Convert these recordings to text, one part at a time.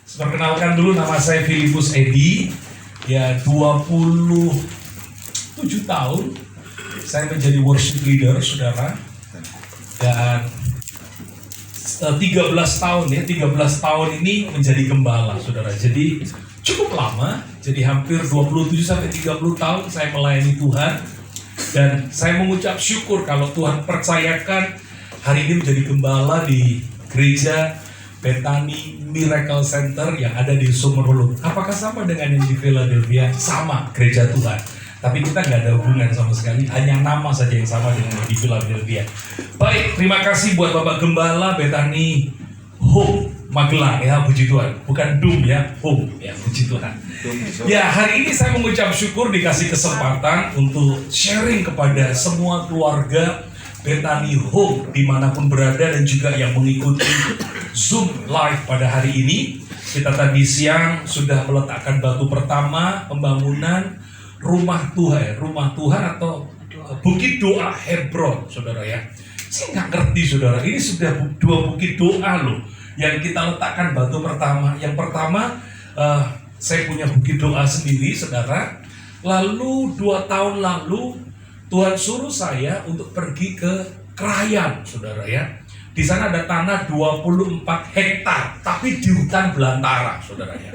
Perkenalkan dulu, nama saya Filipus Edi. Ya, 27 tahun saya menjadi worship leader, saudara. Dan 13 tahun ini menjadi gembala, saudara. Jadi cukup lama, jadi hampir 27 sampai 30 tahun saya melayani Tuhan. Dan saya mengucap syukur kalau Tuhan percayakan hari ini menjadi gembala di gereja Bethany Miracle Center yang ada di Sumerlun. Apakah sama dengan yang di Philadelphia? Sama, gereja Tuhan. Tapi kita nggak ada hubungan sama sekali, hanya nama saja yang sama dengan yang di Philadelphia. Baik, terima kasih buat Bapak Gembala Bethany Hope Magelang, ya, puji Tuhan. Bukan Doom ya, Hope, ya, puji Tuhan. Ya, hari ini saya mengucap syukur dikasih kesempatan untuk sharing kepada semua keluarga Bethany Hope dimanapun berada dan juga yang mengikuti Zoom live pada hari ini. Kita tadi siang sudah meletakkan batu pertama pembangunan rumah Tuhan atau bukit doa Hebron, saudara ya. Saya nggak ngerti, saudara, ini sudah 2 bukit doa loh yang kita letakkan batu pertama. Yang pertama saya punya bukit doa sendiri, saudara. Lalu 2 tahun lalu Tuhan suruh saya untuk pergi ke Krayan, saudara ya. Di sana ada tanah 24 hektar, tapi di hutan belantara, saudara ya.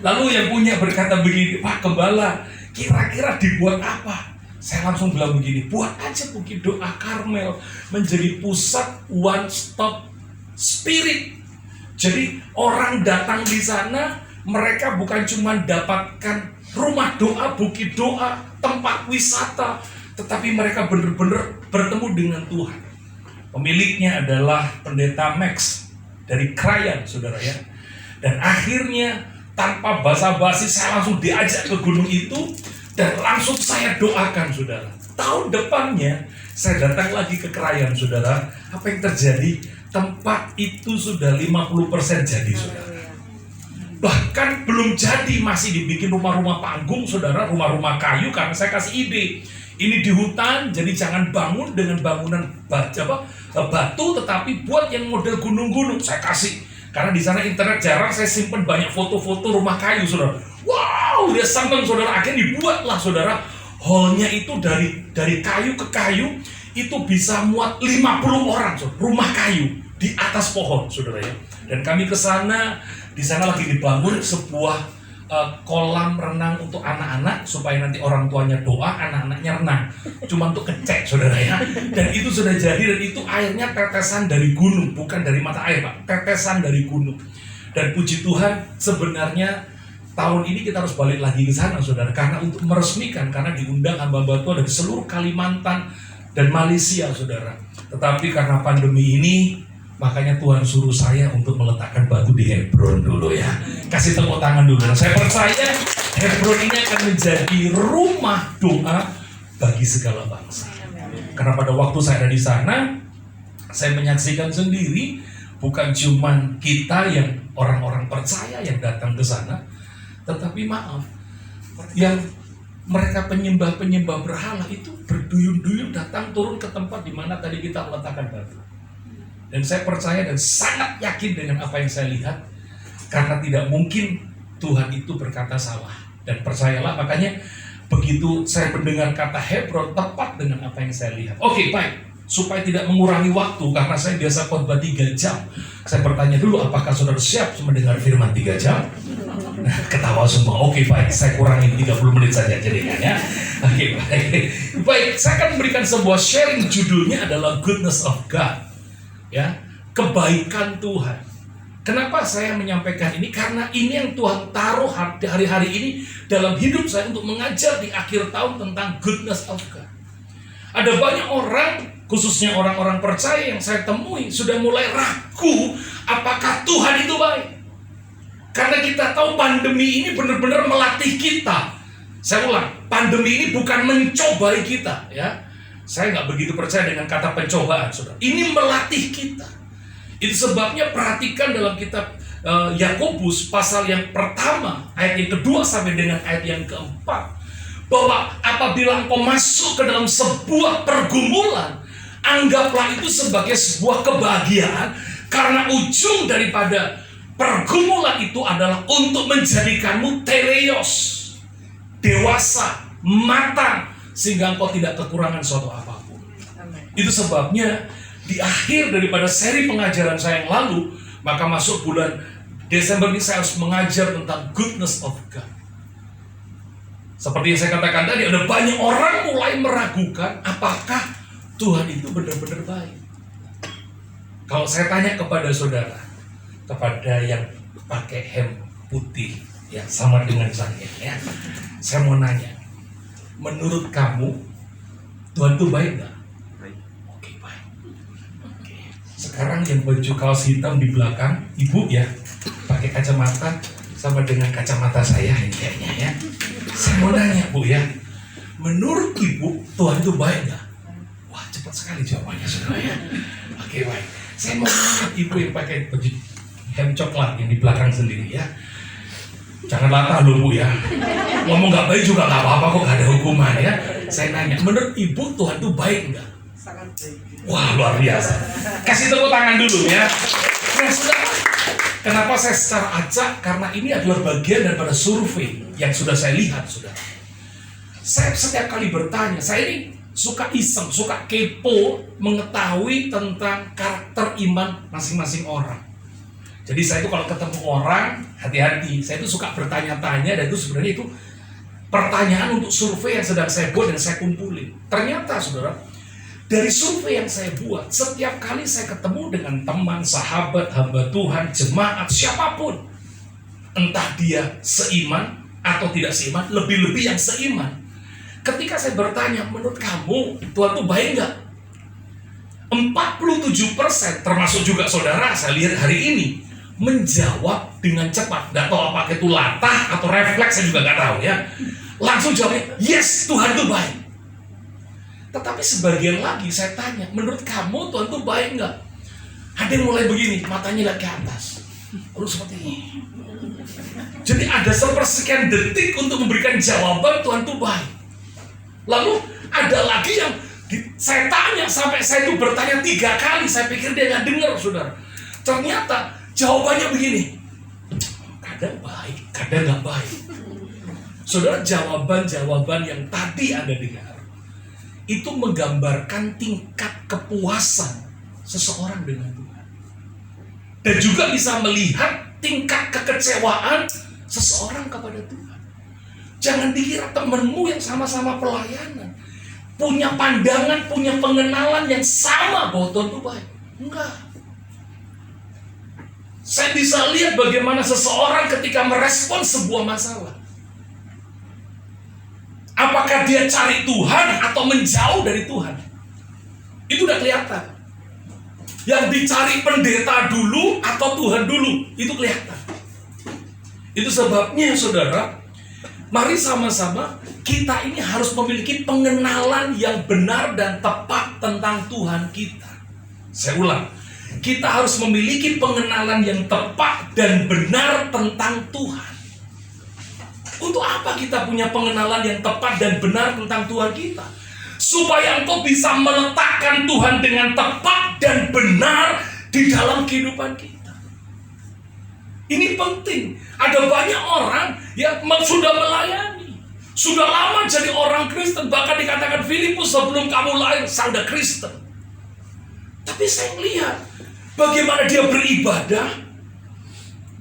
Lalu yang punya berkata begini, Pak Gembala, kira-kira dibuat apa? Saya langsung bilang begini, buat aja bukit doa Karmel menjadi pusat one stop spirit. Jadi orang datang di sana, mereka bukan cuma dapatkan rumah doa, bukit doa, tempat wisata, tetapi mereka benar-benar bertemu dengan Tuhan. Pemiliknya adalah pendeta Max dari Krayan, saudara ya. Dan akhirnya tanpa basa-basi saya langsung diajak ke gunung itu dan langsung saya doakan, saudara. Tahun depannya saya datang lagi ke Krayan, saudara. Apa yang terjadi? Tempat itu sudah 50% jadi, saudara. Bahkan belum jadi, masih dibikin rumah-rumah panggung, saudara, rumah-rumah kayu, karena saya kasih ide. Ini di hutan, jadi jangan bangun dengan bangunan batu, tetapi buat yang model gunung-gunung. Saya kasih, karena di sana internet jarang, saya simpen banyak foto-foto rumah kayu, saudara. Wow, dia senang, saudara. Akhirnya dibuatlah, saudara. Hallnya itu dari kayu ke kayu, itu bisa muat 50 orang, saudara. Rumah kayu di atas pohon, saudara ya. Dan kami ke sana, di sana lagi dibangun sebuah kolam renang untuk anak-anak supaya nanti orang tuanya doa, anak-anaknya renang. Cuma untuk kecek, saudara ya. Dan itu sudah jadi, dan itu airnya tetesan dari gunung, bukan dari mata air, Pak. Tetesan dari gunung. Dan puji Tuhan, sebenarnya tahun ini kita harus balik lagi ke sana, saudara, karena untuk meresmikan, karena diundang hamba-hamba Tuhan dari seluruh Kalimantan dan Malaysia, saudara. Tetapi karena pandemi ini, makanya Tuhan suruh saya untuk meletakkan batu di Hebron dulu ya. Kasih tepuk tangan dulu. Saya percaya Hebron ini akan menjadi rumah doa bagi segala bangsa. Karena pada waktu saya ada di sana, saya menyaksikan sendiri, bukan cuman kita yang orang-orang percaya yang datang ke sana, tetapi maaf, yang mereka penyembah-penyembah berhala itu berduyun-duyun datang turun ke tempat di mana tadi kita meletakkan batu. Dan saya percaya dan sangat yakin dengan apa yang saya lihat, karena tidak mungkin Tuhan itu berkata salah. Dan percayalah, makanya begitu saya mendengar kata Hebron, tepat dengan apa yang saya lihat. Oke, baik. Supaya tidak mengurangi waktu, karena saya biasa khotbah 3 jam, saya bertanya dulu, apakah saudara siap mendengar firman 3 jam? Nah, ketawa semua. Oke, baik, saya kurangi 30 menit saja jadinya ya. Oke, baik. Baik, saya akan memberikan sebuah sharing, judulnya adalah Goodness of God. Ya, kebaikan Tuhan. Kenapa saya menyampaikan ini? Karena ini yang Tuhan taruh hari-hari ini dalam hidup saya untuk mengajar di akhir tahun tentang goodness of God. Ada banyak orang, khususnya orang-orang percaya yang saya temui, sudah mulai ragu apakah Tuhan itu baik. Karena kita tahu pandemi ini benar-benar melatih kita. Saya ulang, pandemi ini bukan mencobai kita, ya. Saya nggak begitu percaya dengan kata pencobaan, saudara. Ini melatih kita. Itu sebabnya perhatikan dalam kitab Yakobus pasal yang pertama, ayat yang kedua sampai dengan ayat yang keempat, bahwa apabila engkau masuk ke dalam sebuah pergumulan, anggaplah itu sebagai sebuah kebahagiaan, karena ujung daripada Pergumulan itu adalah untuk menjadikanmu teleios, dewasa, matang, sehingga engkau tidak kekurangan suatu apapun. Itu sebabnya di akhir daripada seri pengajaran saya yang lalu, maka masuk bulan Desember ini saya harus mengajar tentang goodness of God. Seperti yang saya katakan tadi, ada banyak orang mulai meragukan apakah Tuhan itu benar-benar baik. Kalau saya tanya kepada saudara, kepada yang pakai hem putih ya sama dengan saya ya, saya mau nanya, menurut kamu Tuhan itu baik nggak? Baik. Oke, baik. Oke. Sekarang yang baju kaos hitam di belakang ibu ya, pakai kacamata sama dengan kacamata saya ini kayaknya ya. Saya mau nanya bu ya, menurut ibu Tuhan itu baik nggak? Wah, cepat sekali jawabannya saudara ya. Oke, baik. Saya mau nanya ibu yang pakai baju hem coklat yang di belakang sendiri ya. Jangan latah loh bu ya. Ngomong nggak baik juga nggak apa-apa kok, nggak ada hukuman ya. Saya nanya, menurut ibu Tuhan itu baik nggak? Sangat baik. Wah, luar biasa. Kasih tepuk tangan dulu ya. Nah, saudara, kenapa saya secara acak? Karena ini adalah bagian daripada survei yang sudah saya lihat, saudara. Saya setiap kali bertanya, saya ini suka iseng, suka kepo mengetahui tentang karakter iman masing-masing orang. Jadi saya itu kalau ketemu orang, hati-hati. Saya itu suka bertanya-tanya, dan itu sebenarnya itu pertanyaan untuk survei yang sedang saya buat dan saya kumpulin. Ternyata saudara, dari survei yang saya buat, setiap kali saya ketemu dengan teman, sahabat, hamba Tuhan, jemaat, siapapun, entah dia seiman atau tidak seiman, lebih-lebih yang seiman, ketika saya bertanya, menurut kamu Tuhan itu baik nggak? 47% termasuk juga saudara, saya lihat hari ini menjawab dengan cepat. Nggak tahu apakah itu latah atau refleks, saya juga nggak tahu ya. Langsung jawabnya, yes, Tuhan itu baik. Tetapi sebagian lagi saya tanya, menurut kamu Tuhan itu baik nggak? Ada yang mulai begini, matanya lihat ke atas, lalu seperti ini. Jadi ada sepersekian detik untuk memberikan jawaban Tuhan itu baik. Lalu ada lagi yang saya tanya sampai saya itu bertanya 3 kali, saya pikir dia nggak dengar, saudara. Ternyata jawabannya begini, kadang baik, kadang nggak baik. Saudara, jawaban-jawaban yang tadi Anda dengar itu menggambarkan tingkat kepuasan seseorang dengan Tuhan, dan juga bisa melihat tingkat kekecewaan seseorang kepada Tuhan. Jangan dikira temanmu yang sama-sama pelayanan punya pandangan, punya pengenalan yang sama bahwa Tuhan itu baik. Enggak. Saya bisa lihat bagaimana seseorang ketika merespon sebuah masalah, apakah dia cari Tuhan atau menjauh dari Tuhan. Itu udah kelihatan. Yang dicari pendeta dulu atau Tuhan dulu, itu kelihatan. Itu sebabnya saudara, mari sama-sama kita ini harus memiliki pengenalan yang benar dan tepat tentang Tuhan kita. Saya ulang, kita harus memiliki pengenalan yang tepat dan benar tentang Tuhan. Untuk apa kita punya pengenalan yang tepat dan benar tentang Tuhan kita? Supaya engkau bisa meletakkan Tuhan dengan tepat dan benar di dalam kehidupan kita. Ini penting. Ada banyak orang yang sudah melayani, sudah lama jadi orang Kristen. Bahkan dikatakan Filipus, sebelum kamu lahir saya sudah Kristen. Tapi saya melihat bagaimana dia beribadah,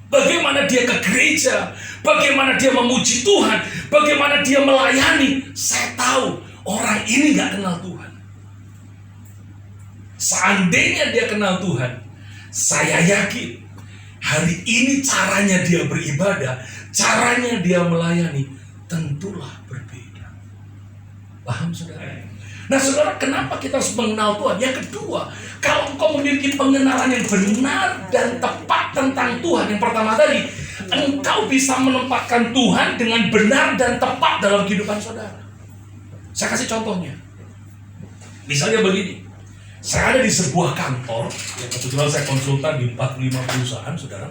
bagaimana dia ke gereja, bagaimana dia memuji Tuhan, bagaimana dia melayani. Saya tahu orang ini gak kenal Tuhan. Seandainya dia kenal Tuhan, saya yakin hari ini caranya dia beribadah, caranya dia melayani tentulah berbeda. Paham saudara? Nah saudara, kenapa kita harus mengenal Tuhan? Yang kedua, kalau engkau memiliki pengenalan yang benar dan tepat tentang Tuhan, yang pertama tadi, engkau bisa menempatkan Tuhan dengan benar dan tepat dalam kehidupan saudara. Saya kasih contohnya. Misalnya begini, saya ada di sebuah kantor, yang kebetulan saya konsultan di 45 perusahaan, saudara.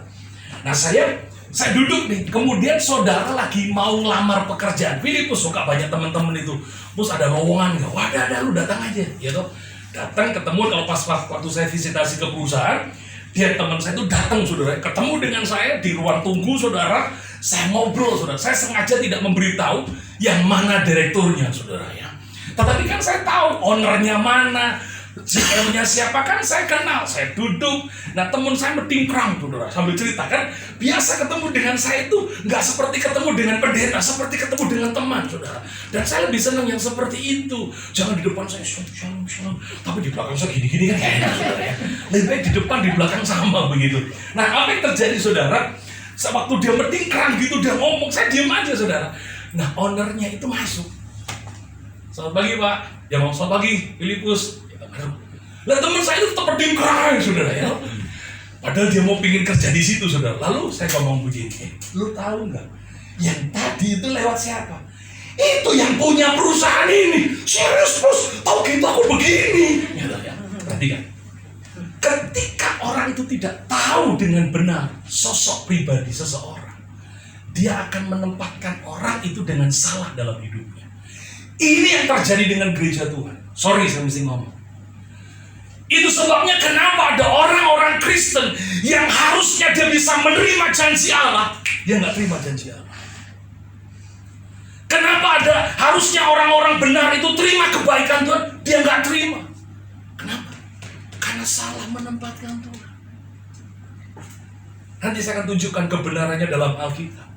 Nah saya duduk nih, kemudian saudara lagi mau ngelamar pekerjaan. Filipus suka banyak teman-teman itu, terus ada lowongan nggak? Wadah, ada, lu datang aja, ya toh. Datang ketemu, kalau pas waktu saya visitasi ke perusahaan, Dia teman saya itu datang, saudara, ketemu dengan saya di ruang tunggu, saudara. Saya ngobrol, saudara. Saya sengaja tidak memberitahu yang mana direkturnya, saudara ya. Tetapi kan saya tahu ownernya mana, GM-nya siapa, kan saya kenal. Saya duduk, nah teman saya metingkrang, saudara, sambil cerita kan. Biasa ketemu dengan saya itu nggak seperti ketemu dengan pendeta, seperti ketemu dengan teman, saudara. Dan saya lebih senang yang seperti itu. Jangan di depan saya shalom, tapi di belakang saya gini-gini kan enak, saudara ya. Lebih baik di depan, di belakang sama begitu. Nah, apa yang terjadi, saudara? Waktu dia metingkrang gitu, dia ngomong, saya diam aja, saudara. Nah, ownernya itu masuk. Selamat pagi, Pak. Ya, mau selamat pagi, Filipus. Lah, teman saya itu tetap metingkrang, saudara ya. Padahal dia mau pingin kerja di situ, saudara. Lalu saya ngomong begini, lu tahu nggak? Yang tadi itu lewat siapa? Itu yang punya perusahaan ini. Serius, bos? Tahu gitu aku begini. Ya, perhatikan. Ketika orang itu tidak tahu dengan benar sosok pribadi seseorang, dia akan menempatkan orang itu dengan salah dalam hidupnya. Ini yang terjadi dengan gereja Tuhan. Sorry, saya mesti ngomong. Itu sebabnya kenapa ada orang-orang Kristen yang harusnya dia bisa menerima janji Allah, dia nggak terima janji Allah. Kenapa ada harusnya orang-orang benar itu terima kebaikan Tuhan, dia nggak terima. Kenapa? Karena salah menempatkan Tuhan. Nanti saya akan tunjukkan kebenarannya dalam Alkitab.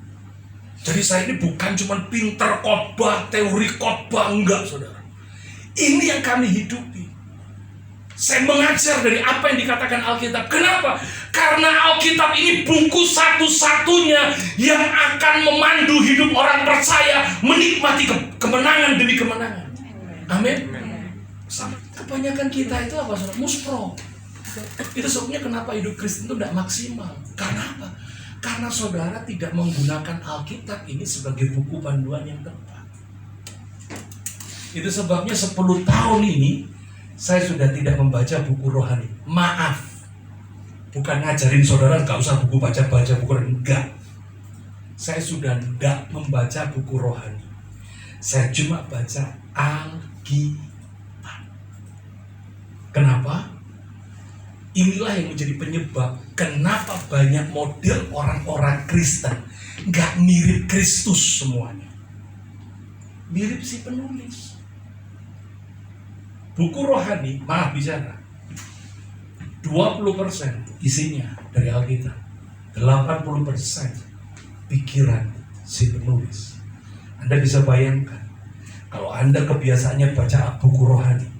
Jadi saya ini bukan cuma pinter khotbah, teori khotbah, enggak, saudara. Ini yang kami hidupi. Saya mengajar dari apa yang dikatakan Alkitab. Kenapa? Karena Alkitab ini buku satu-satunya yang akan memandu hidup orang percaya menikmati kemenangan demi kemenangan. Amin. Kebanyakan kita itu apa, saudara? Muspro. Itu sebabnya kenapa hidup Kristen itu tidak maksimal. Karena apa? Karena saudara tidak menggunakan Alkitab ini sebagai buku panduan yang tepat. Itu sebabnya 10 tahun ini saya sudah tidak membaca buku rohani. Maaf, bukan ngajarin saudara nggak usah buku baca-baca buku rohani. Enggak. Saya sudah tidak membaca buku rohani. Saya cuma baca Alkitab. Kenapa? Inilah yang menjadi penyebab kenapa banyak model orang-orang Kristen nggak mirip Kristus semuanya. Mirip si penulis. Buku rohani, maaf bicara, 20% isinya dari Alkitab, 80% pikiran si penulis. Anda bisa bayangkan, kalau Anda kebiasaannya baca buku rohani,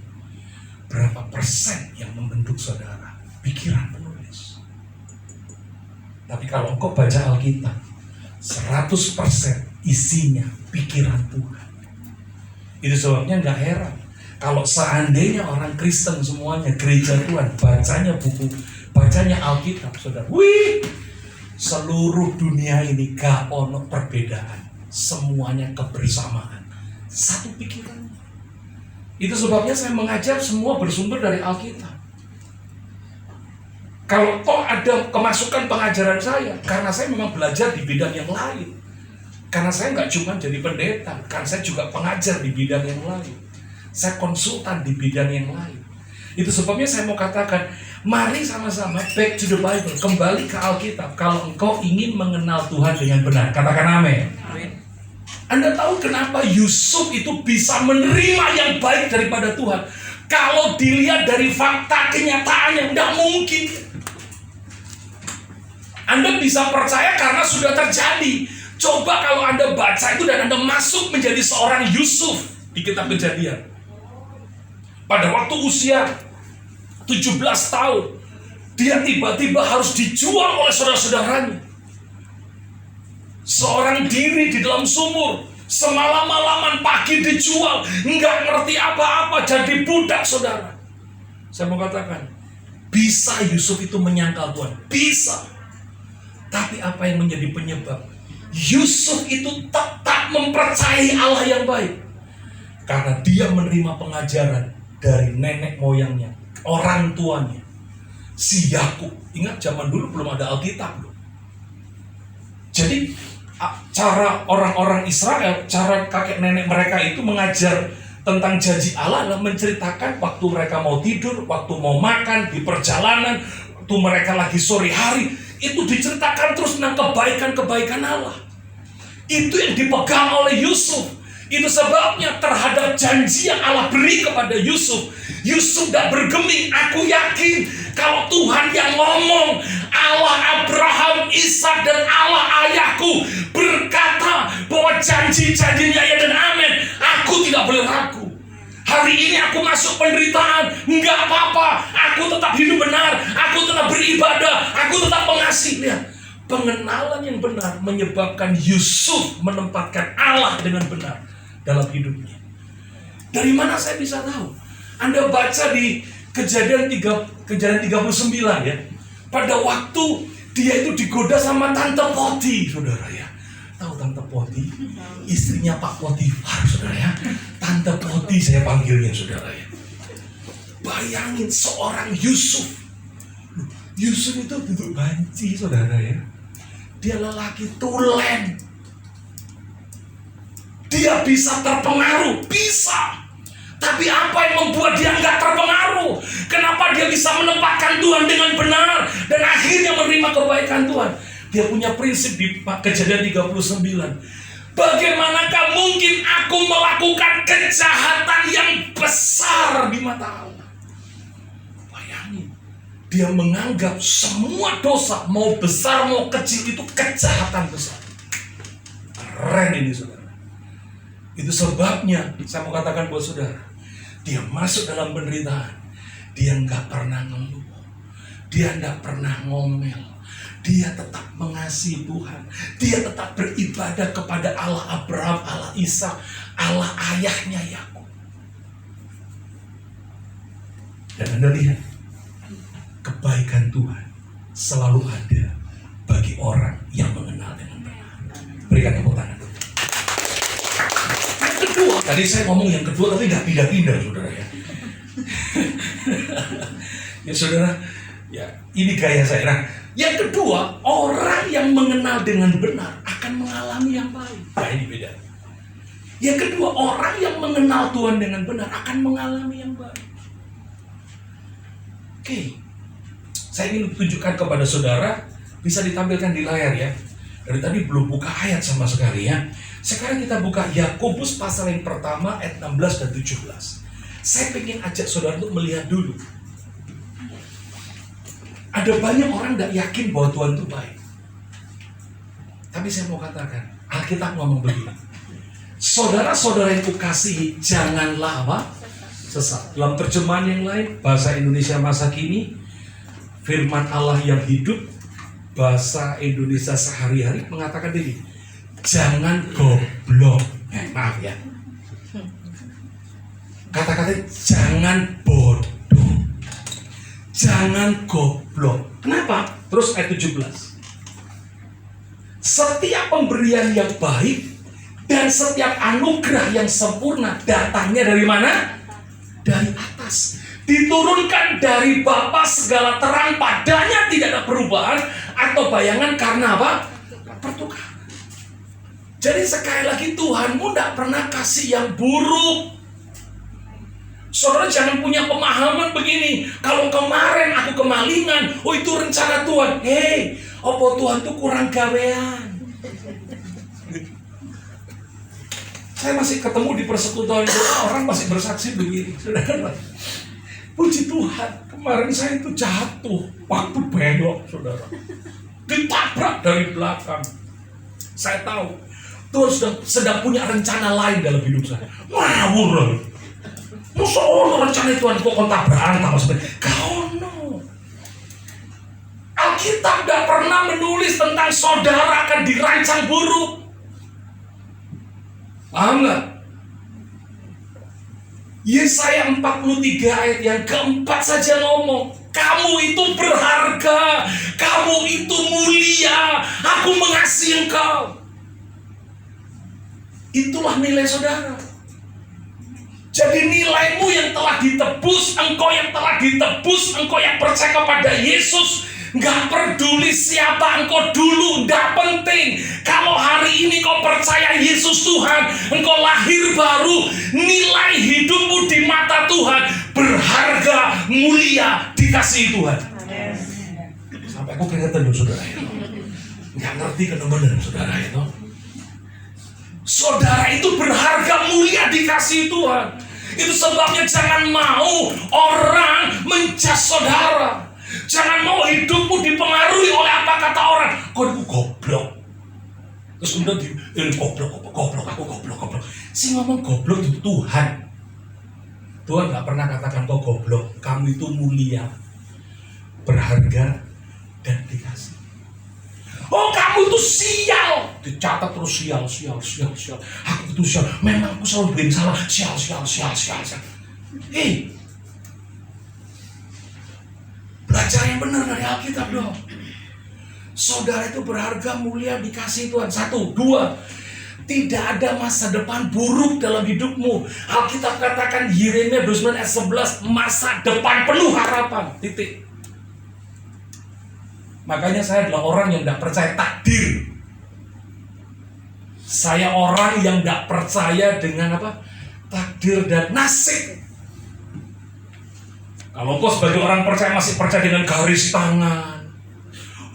berapa persen yang membentuk saudara? Pikiran penulis. Tapi kalau engkau baca Alkitab, 100% isinya pikiran Tuhan. Itu sebabnya nggak heran kalau seandainya orang Kristen semuanya gereja Tuhan bacanya Alkitab, saudara, seluruh dunia ini gak ono perbedaan, semuanya kebersamaan, satu pikiran. Itu sebabnya saya mengajar semua bersumber dari Alkitab. Kalau toh ada kemasukan pengajaran saya, karena saya memang belajar di bidang yang lain. Karena saya nggak cuma jadi pendeta, kan saya juga pengajar di bidang yang lain. Saya konsultan di bidang yang lain. Itu sebabnya saya mau katakan, mari sama-sama back to the Bible, kembali ke Alkitab. Kalau engkau ingin mengenal Tuhan dengan benar, katakan amin. Anda tahu kenapa Yusuf itu bisa menerima yang baik daripada Tuhan? Kalau dilihat dari fakta kenyataannya, tidak mungkin. Anda bisa percaya karena sudah terjadi. Coba kalau Anda baca itu dan Anda masuk menjadi seorang Yusuf di kitab Kejadian. Pada waktu usia 17 tahun, dia tiba-tiba harus dijual oleh saudara-saudaranya. Seorang diri di dalam sumur, semalam-malaman pagi dijual, nggak ngerti apa-apa, jadi budak, saudara. Saya mau katakan, bisa Yusuf itu menyangkal Tuhan, bisa. Tapi apa yang menjadi penyebab? Yusuf itu tetap mempercayai Allah yang baik. Karena dia menerima pengajaran dari nenek moyangnya, orang tuanya, si Yakub. Ingat zaman dulu belum ada Alkitab loh. Jadi cara orang-orang Israel, cara kakek nenek mereka itu mengajar tentang janji Allah adalah menceritakan waktu mereka mau tidur, waktu mau makan, di perjalanan, waktu mereka lagi sore hari, itu diceritakan terus tentang kebaikan-kebaikan Allah. Itu yang dipegang oleh Yusuf. Itu sebabnya terhadap janji yang Allah beri kepada Yusuf, Yusuf tidak bergeming. Aku yakin kalau Tuhan yang ngomong, Allah Abraham, Ishak, dan Allah ayahku berkata bahwa janji-janjinya ya dan amin, aku tidak boleh ragu. Hari ini aku masuk penderitaan, enggak apa-apa, aku tetap hidup benar, aku tetap beribadah, aku tetap mengasihi. Lihat, pengenalan yang benar menyebabkan Yusuf menempatkan Allah dengan benar dalam hidupnya. Dari mana saya bisa tahu? Anda baca di kejadian 39 ya. Pada waktu dia itu digoda sama Tante Poti, saudara ya. Tahu Tante Poti? Istrinya Pak Potifar, saudara ya. Tante Poti saya panggilnya, saudara ya. Bayangin seorang Yusuf. Yusuf itu duduk banci, saudara ya. Dia lelaki tulen. Dia bisa terpengaruh, bisa. Tapi apa yang membuat dia nggak terpengaruh? Kenapa dia bisa menempatkan Tuhan dengan benar dan akhirnya menerima kebaikan Tuhan? Dia punya prinsip di kejadian 39. Bagaimanakah mungkin aku melakukan kejahatan yang besar di mata Allah? Bayangin, dia menganggap semua dosa, mau besar mau kecil, itu kejahatan besar. Keren ini, saudara. Itu sebabnya saya mau katakan buat saudara, dia masuk dalam penderitaan, dia nggak pernah ngeluh, dia nggak pernah ngomel, dia tetap mengasihi Tuhan, dia tetap beribadah kepada Allah Abraham, Allah Ishak, Allah ayahnya Yakub. Dan Anda lihat, kebaikan Tuhan selalu ada bagi orang yang mengenal dengan benar. Berikan tepuk tangan. Kedua, tadi saya ngomong yang kedua tapi nggak pindah-pindah, saudara ya. Ya saudara, ya ini gaya saya. Nah, yang kedua, orang yang mengenal dengan benar akan mengalami yang baik. Nah, ini beda. Yang kedua, orang yang mengenal Tuhan dengan benar akan mengalami yang baik. Oke, saya ingin tunjukkan kepada saudara, bisa ditampilkan di layar ya. Dari tadi belum buka ayat sama sekali ya. Sekarang kita buka Yakobus pasal yang pertama ayat 16 dan 17. Saya ingin ajak saudara untuk melihat dulu. Ada banyak orang tidak yakin bahwa Tuhan itu baik. Tapi saya mau katakan, Alkitab ngomong begini. Saudara-saudara yang kukasihi, janganlah apa? Sesat. Dalam terjemahan yang lain, bahasa Indonesia masa kini, firman Allah yang hidup, bahasa Indonesia sehari-hari mengatakan begini. Jangan goblok. Maaf ya. Kata-kata jangan bodoh. Jangan goblok. Kenapa? Terus ayat 17. Setiap pemberian yang baik dan setiap anugerah yang sempurna datangnya dari mana? Dari atas. Diturunkan dari Bapa segala terang, padanya tidak ada perubahan atau bayangan karena apa? Pertukaran. Jadi sekali lagi Tuhanmu tidak pernah kasih yang buruk. Saudara jangan punya pemahaman begini. Kalau kemarin aku kemalingan, oh itu rencana Tuhan. Hei, apa Tuhan itu kurang gawean? Saya masih ketemu di persekutuan orang masih bersaksi begini. Saudara, puji Tuhan, kemarin saya itu jatuh waktu belok, saudara. Ditabrak dari belakang. Saya tahu Tuhan sedang punya rencana lain dalam hidup saya. Ngawur. Masa rencana Tuhan kok tabrakan sama sebenarnya? Kau no. Alkitab gak pernah menulis tentang saudara akan dirancang buruk. Paham gak? Yesaya 43 ayat yang keempat saja ngomong, kamu itu berharga, kamu itu mulia, aku mengasihi engkau. Itulah nilai saudara. Jadi nilaimu yang telah ditebus, engkau yang telah ditebus, engkau yang percaya kepada Yesus, gak peduli siapa engkau dulu, gak penting. Kalau hari ini kau percaya Yesus Tuhan, engkau lahir baru, nilai hidupmu di mata Tuhan berharga, mulia, dikasihi Tuhan. Aku keringetan loh saudara itu. Nggak ngerti kan bener saudara itu. Saudara itu berharga mulia dikasih Tuhan. Itu sebabnya jangan mau orang menjas saudara. Jangan mau hidupmu dipengaruhi oleh apa kata orang. Kau itu goblok. Terus kemudian goblok, aku goblok. Si ngomong goblok itu Tuhan. Tuhan gak pernah katakan kau goblok. Kamu itu mulia, berharga, dan dikasih. Oh kamu itu sial. Dicatat terus sial. Aku itu sial. Memang aku selalu bikin salah. Sial. Belajar yang benar dari Alkitab dong. Saudara itu berharga, mulia, dikasih Tuhan. 1, 2. Tidak ada masa depan buruk dalam hidupmu. Alkitab katakan Yeremia 29 ayat 11, masa depan penuh harapan. Titik. Makanya saya adalah orang yang tidak percaya takdir. Saya orang yang tidak percaya dengan apa? Takdir dan nasib. Kalau kau sebagai orang percaya masih percaya dengan garis tangan,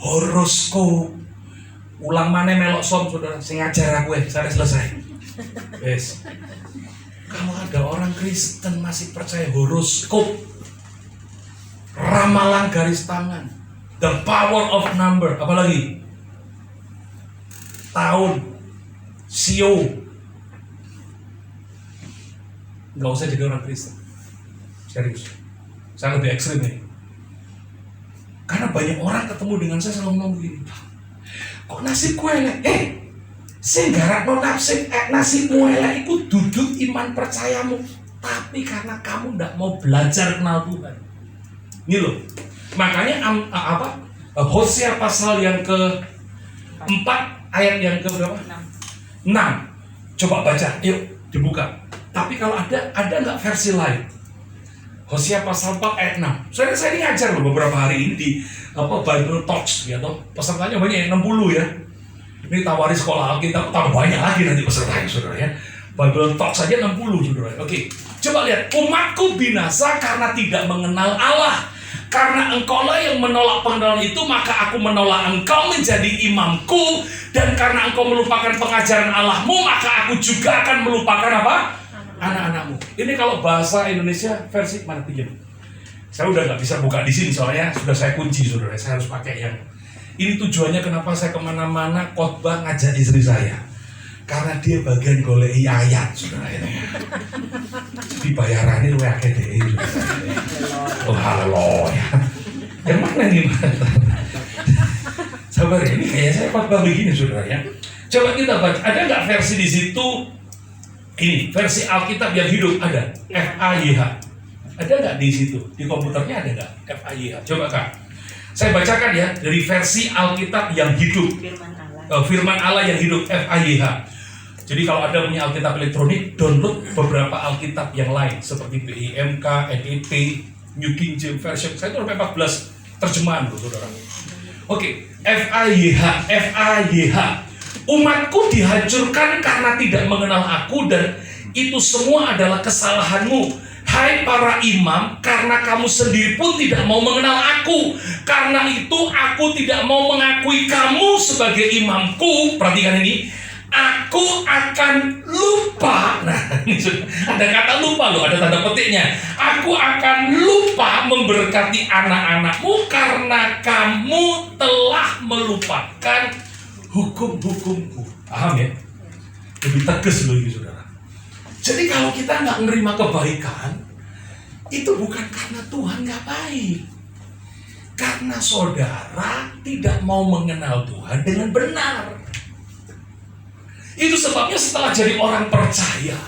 horoskop, ulang mana melok som saudara, sing ngajar aku saya selesai. Yes. Kalau ada orang Kristen masih percaya horoskop, ramalan garis tangan, the power of number, apalagi tahun, sio, nggak usah jadi orang Kristen, serius. Saya lebih ekstrim nih. Karena banyak orang ketemu dengan saya selalu ngomong begini, kok nasibku elek? Sing garapno nasibmu elek iku duduk iman percayamu, tapi karena kamu ndak mau belajar kenal Tuhan. Ini loh. Makanya Hosea pasal yang ke-4 ayat yang ke-berapa? 6. Coba baca, yuk dibuka. Tapi kalau ada nggak versi lain? Hosea pasal 4 ayat 6. Saya ini ngajar loh beberapa hari ini di Bible Talks ya toh. Pesertanya banyak, 60 ya. Ini tawari sekolah Alkitab tambah banyak lagi nanti pesertanya saudara ya. Bible Talks saja 60 saudara. Oke. Coba lihat, umatku binasa karena tidak mengenal Allah. Karena engkaulah yang menolak pengenalan itu, maka aku menolak engkau menjadi imamku. Dan karena engkau melupakan pengajaran Allahmu, maka aku juga akan melupakan apa? Anak-anakmu. Ini kalau bahasa Indonesia versi mana pinjam? Saya udah nggak bisa buka di sini soalnya sudah saya kunci saudara. Saya harus pakai yang ini. Tujuannya kenapa saya kemana-mana khotbah ngajak istri saya, karena dia bagian golei ayat saudara itu. Jadi bayarannya lu akeh deh. Oh halo ya. Yang mana nih? Sabar ini kayak saya khotbah begini saudara ya. Coba kita baca. Ada nggak versi di situ? Ini versi Alkitab yang hidup ada FAYH. Ada nggak di situ? Di komputernya ada nggak FAYH? Coba Kak. Saya bacakan ya dari versi Alkitab yang hidup. Firman Allah yang hidup FAYH. Jadi kalau ada punya Alkitab elektronik, download beberapa Alkitab yang lain seperti BIMK, NET, New King James Version. Saya itu sampai 14 terjemahan loh saudara. Oke, FAYH. Umatku dihancurkan karena tidak mengenal aku, dan itu semua adalah kesalahanmu. Hai para imam, karena kamu sendiri pun tidak mau mengenal aku. Karena itu aku tidak mau mengakui kamu sebagai imamku. Perhatikan ini. Aku akan lupa. Nah, ini ada kata lupa loh, ada tanda petiknya. Aku akan lupa memberkati anak-anakmu karena kamu telah melupakan hukum-hukumku. Paham ya? Lebih tegas loh ini saudara. Jadi kalau kita nggak menerima kebaikan, itu bukan karena Tuhan nggak baik, karena saudara tidak mau mengenal Tuhan dengan benar. Itu sebabnya setelah jadi orang percaya,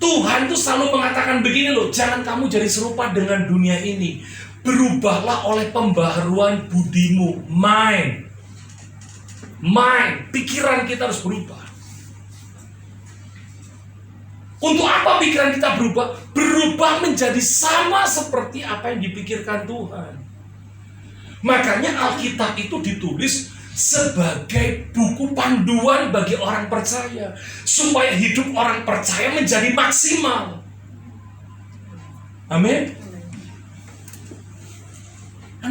Tuhan tuh selalu mengatakan begini loh, jangan kamu jadi serupa dengan dunia ini, berubahlah oleh pembaharuan budimu. Mind, pikiran kita harus berubah. Untuk apa pikiran kita berubah? Berubah menjadi sama seperti apa yang dipikirkan Tuhan. Makanya Alkitab itu ditulis sebagai buku panduan bagi orang percaya, supaya hidup orang percaya menjadi maksimal. Amin.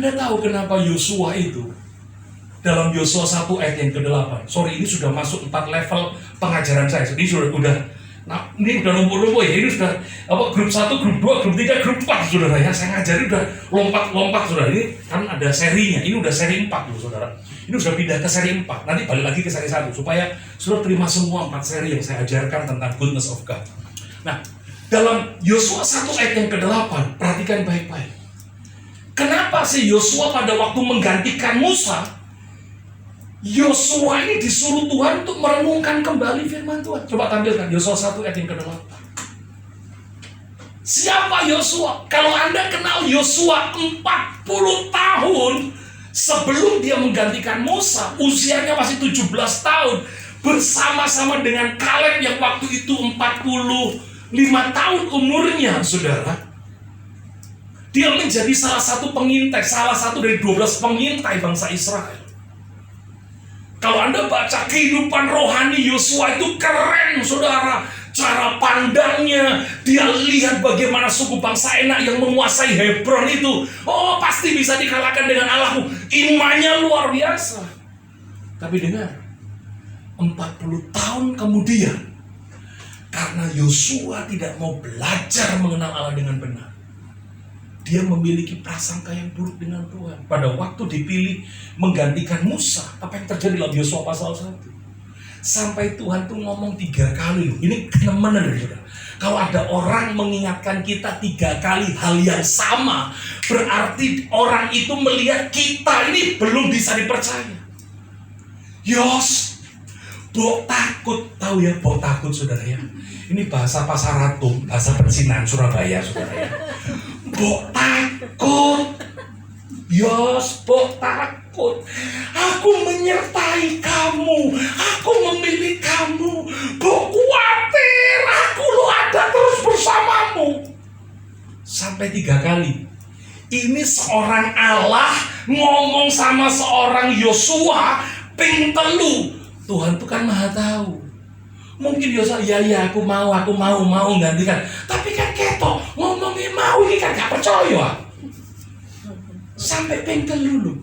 Anda tahu kenapa Yosua itu dalam Yosua 1 ayat yang ke-8. Sorry, ini sudah masuk 4 level pengajaran saya. Ini sudah nah, ini udah numpuk-numpuk ya. Ini sudah grup 1, grup 2, grup 3, grup 4 Saudara ya. Saya ngajari udah lompat-lompat Saudara. Ini kan ada serinya. Ini udah seri 4 loh Saudara. Ini sudah pindah ke seri 4. Nanti balik lagi ke seri 1 supaya Saudara terima semua 4 seri yang saya ajarkan tentang goodness of God. Nah, dalam Yosua 1 ayat yang ke-8, perhatikan baik-baik. Kenapa sih Yosua pada waktu menggantikan Musa, Yosua ini disuruh Tuhan untuk merenungkan kembali firman Tuhan? Coba tampilkan Yosua 1 ayat yang ke-8. Siapa Yosua? Kalau Anda kenal Yosua 40 tahun sebelum dia menggantikan Musa, usianya masih 17 tahun, bersama-sama dengan Kaleb yang waktu itu 45 tahun umurnya, Saudara. Dia menjadi salah satu pengintai, salah satu dari 12 pengintai bangsa Israel. Kalau Anda baca kehidupan rohani Yosua itu keren, Saudara. Cara pandangnya, dia lihat bagaimana suku bangsa Enak yang menguasai Hebron itu. Oh, pasti bisa dikalahkan dengan Allahku. Imannya luar biasa. Tapi dengar, 40 tahun kemudian, karena Yosua tidak mau belajar mengenal Allah dengan benar, dia memiliki prasangka yang buruk dengan Tuhan. Pada waktu dipilih menggantikan Musa, apa yang terjadi dalam Yosua pasal 1? Sampai Tuhan tuh ngomong 3 kali loh. Ini benar-benar Saudara. Kalau ada orang mengingatkan kita 3 kali hal yang sama, berarti orang itu melihat kita ini belum bisa dipercaya. Bok takut. Tahu ya bok takut Saudara ya. Ini bahasa Pasaratum, bahasa persinan Surabaya Saudara ya. Bok takut. Bok takut. Aku menyertai kamu. Aku memilih kamu. Bok khawatir. Aku lo ada terus bersamamu. Sampai 3 kali. Ini seorang Allah ngomong sama seorang Yosua ping telu. Tuhan tuh kan maha tahu. Mungkin Yosua, ya aku mau gantikan. Tapi kan ketok ngomongnya mau ini kan gak percaya. Sampai ping telu lho.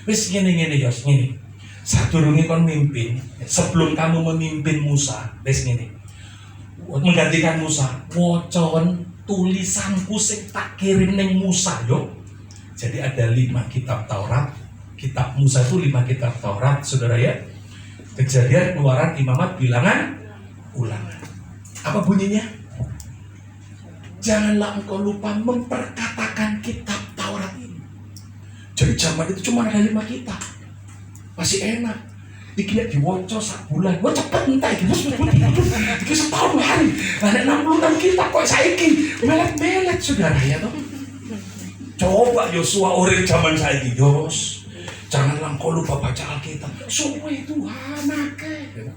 Wis ngene Yos, ngene. Sadurunge kon mimpin, sebelum kamu memimpin Musa, wis ngene. Menggantikan Musa, wacaen tulisanku sing tak kirim ning Musa yo. Jadi ada 5 kitab Taurat. Kitab Musa itu 5 kitab Taurat, Saudara ya. Kejadian, Keluaran, Imamat, Bilangan, Ulangan. Apa bunyinya? Janganlah engkau lupa memperkatakan kitab Taurat ini. Jadi zaman itu cuma ada 5 kitab. Masih enak. Iki nek diwaca sak bulan, wah cepet entek iki setahun hari. Ada 66 kitab kok saiki melet-melet Saudara ya toh. Coba Yosua urip zaman saiki, janganlah engkau lupa baca Alkitab. Suwe Tuhan akeh.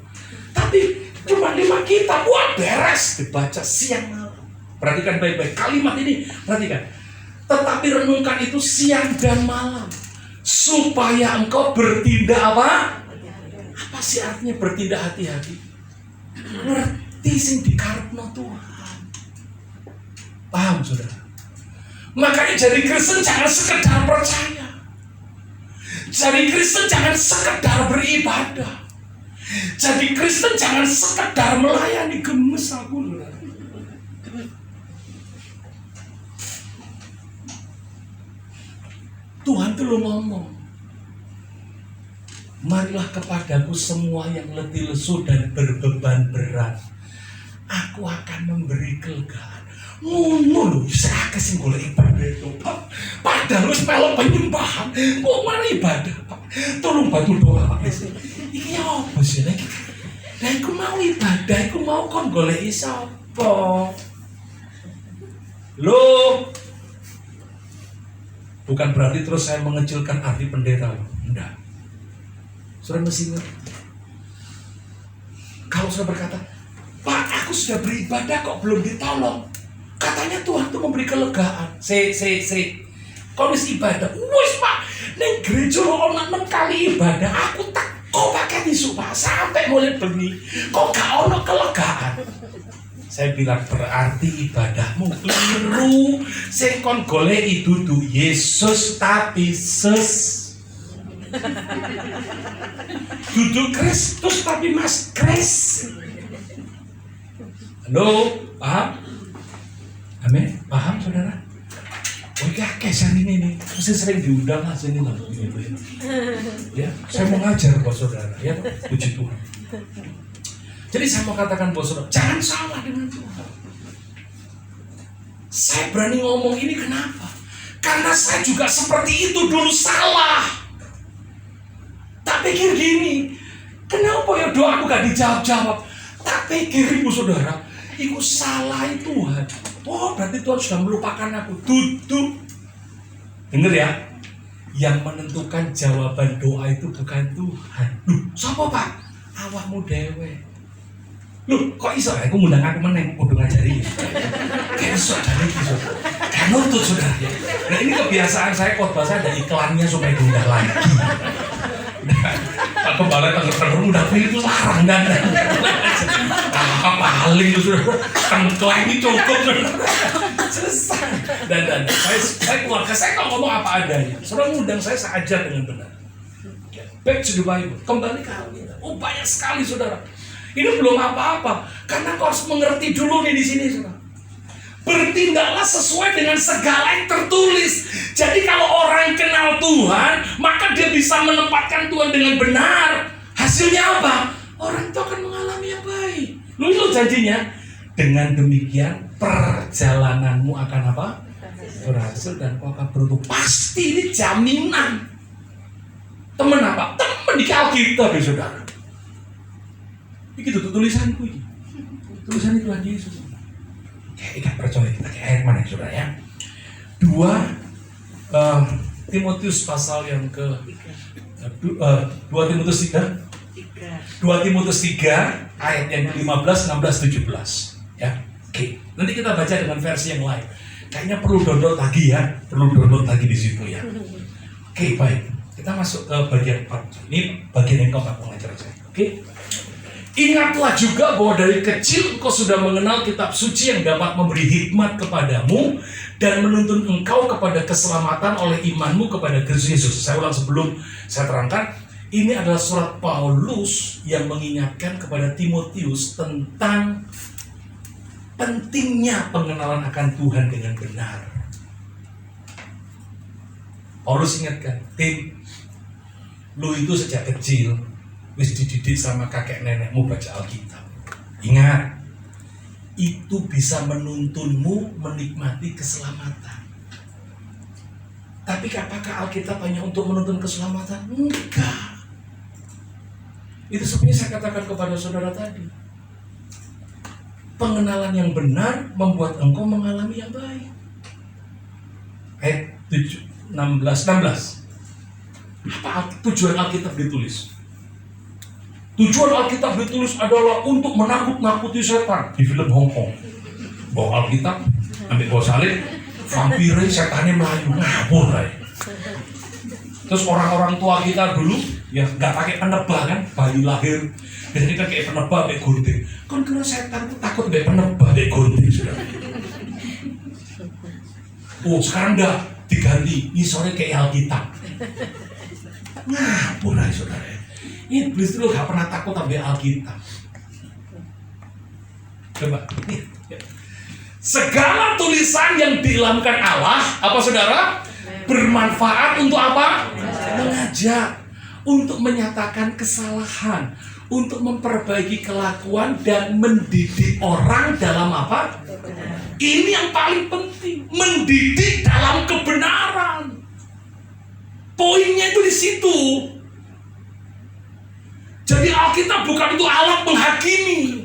Tapi cuma 5 kitab, wah beres dibaca siang malam. Perhatikan baik-baik kalimat ini, perhatikan. Tetapi renungkan itu siang dan malam, supaya engkau bertindak apa? Apa sih artinya bertindak hati-hati? Ngerti sing dikarepno Tuhan. Paham Saudara? Makanya jadi Kristen jangan sekedar percaya. Jadi Kristen jangan sekedar beribadah. Jadi Kristen jangan sekedar melayani, gemes aku. Tuhan tuh lo ngomong, marilah kepadaku semua yang letih lesu dan berbeban berat, aku akan memberi kelegaan. Ngono lho, sakit sing golek ibadah itu. Padahal wis melok penyembahan, kok mana ibadah, Pak? Tolong bantu doa, Pak. Iki apa sih lagi? Lah iku mau ibadah, iku mau kon goleki sapa? Loh. Bukan berarti terus saya mengecilkan arti pendeta. Enggak. Saudara mesti ngerti. Kalau saudara berkata, Pak, aku sudah beribadah kok belum ditolong. Katanya Tuhan tuh memberi kelegaan. Kau mesti ibadah. Wes Pak, neng gereja ono 6 kali ibadah. Aku tak kok pakai tisu Pak sampai mulai bengi. Kok gak ono kelegaan. Saya bilang berarti ibadahmu keliru. Sing kon goleki dudu Yesus tapi dudu Kristus tapi Mas Kris. Halo, paham? Amin, paham saudara? Oh iya, kesan ini nih, mesti sering diundang lah sini lah, gitu ya. Saya mau ngajar buat saudara, ya, puji Tuhan. Jadi saya mau katakan buat saudara, jangan salah dengan Tuhan. Saya berani ngomong ini kenapa? Karena saya juga seperti itu dulu salah. Tak pikir gini, kenapa ya doaku gak dijawab-jawab? Tak pikir ibu saudara, itu salah Tuhan. Oh berarti Tuhan sudah melupakan aku. Duduk. Dengar ya, yang menentukan jawaban doa itu bukan Tuhan. Loh, siapa Pak? Awakmu dewe. Loh, kok iso? Aku ngundang aku meneng, udah ngajari. Kayak iso, jadi iso. Kan nutut saudara ya. Nah ini kebiasaan saya khotbah saya ada iklannya supaya diundang lagi. Pak Kepala Tengger udah itu larang dan paling itu sudah tengkleng ini cukup selesai dan saya keluarga saya kalau ngomong apa adanya. Saudara ngundang saya ajar dengan benar. Back to the Bible, kembali ke Alkitab. Oh banyak sekali saudara. Ini belum apa-apa karena kau harus mengerti dulu nih di sini saudara. Bertindaklah sesuai dengan segala yang tertulis. Jadi kalau orang kenal Tuhan, maka dia bisa menempatkan Tuhan dengan benar. Hasilnya apa? Orang itu akan mengalami yang baik. Lu itu janjinya. Dengan demikian perjalananmu akan apa? Berhasil dan kau akan beruntung. Pasti ini jaminan. Temen apa? Temen di Alkitab ya saudara. Ini gitu tulisanku ini. Tulisan Tuhan Yesus. Kayak ikan percaya kita kayak air mana saudara ya. 2 Timotius pasal yang ke 2 Timotius 3 ayat yang 15, 16, 17 ya. Oke, nanti kita baca dengan versi yang lain. Kayaknya perlu download lagi ya, di situ ya. Oke, baik. Kita masuk ke bagian 4. Ini bagian yang keempat pengajaran saya. Oke. Ingatlah juga bahwa dari kecil engkau sudah mengenal kitab suci yang dapat memberi hikmat kepadamu dan menuntun engkau kepada keselamatan oleh imanmu kepada Kristus Yesus. Saya ulang sebelum saya terangkan, ini adalah surat Paulus yang mengingatkan kepada Timotius tentang pentingnya pengenalan akan Tuhan dengan benar. Paulus ingatkan, Tim, lu itu sejak kecil wis dididik sama kakek nenekmu baca Alkitab. Ingat, itu bisa menuntunmu menikmati keselamatan. Tapi apakah Alkitab hanya untuk menuntun keselamatan? Enggak. Itu sebenarnya saya katakan kepada saudara tadi. Pengenalan yang benar membuat engkau mengalami yang baik. Ayat 16. Apa tujuan Alkitab ditulis? Tujuan Alkitab ditulis adalah untuk menakut-nakuti setan. Di film Hong Kong, bawa Alkitab, ambil bawa salib, vampire, setannya melayu, ngabur kayak. Terus orang-orang tua kita dulu, ya nggak pakai penebah kan, bayi lahir, biasanya kan kayak penebah, kayak gunting. Kan kira setan tuh takut kayak penebah, kayak gunting sudah. Oh sekarang dah diganti, ini sore kayak Alkitab. Ngabur lah saudara. Iblis itu gak pernah takut ambil Alkitab. Coba. Segala tulisan yang diilhamkan Allah, apa saudara? Bermanfaat untuk apa? Mengajak, untuk menyatakan kesalahan, untuk memperbaiki kelakuan dan mendidik orang dalam apa? Ini yang paling penting, mendidik dalam kebenaran. Poinnya itu di situ. Jadi Alkitab bukan itu alat menghakimi.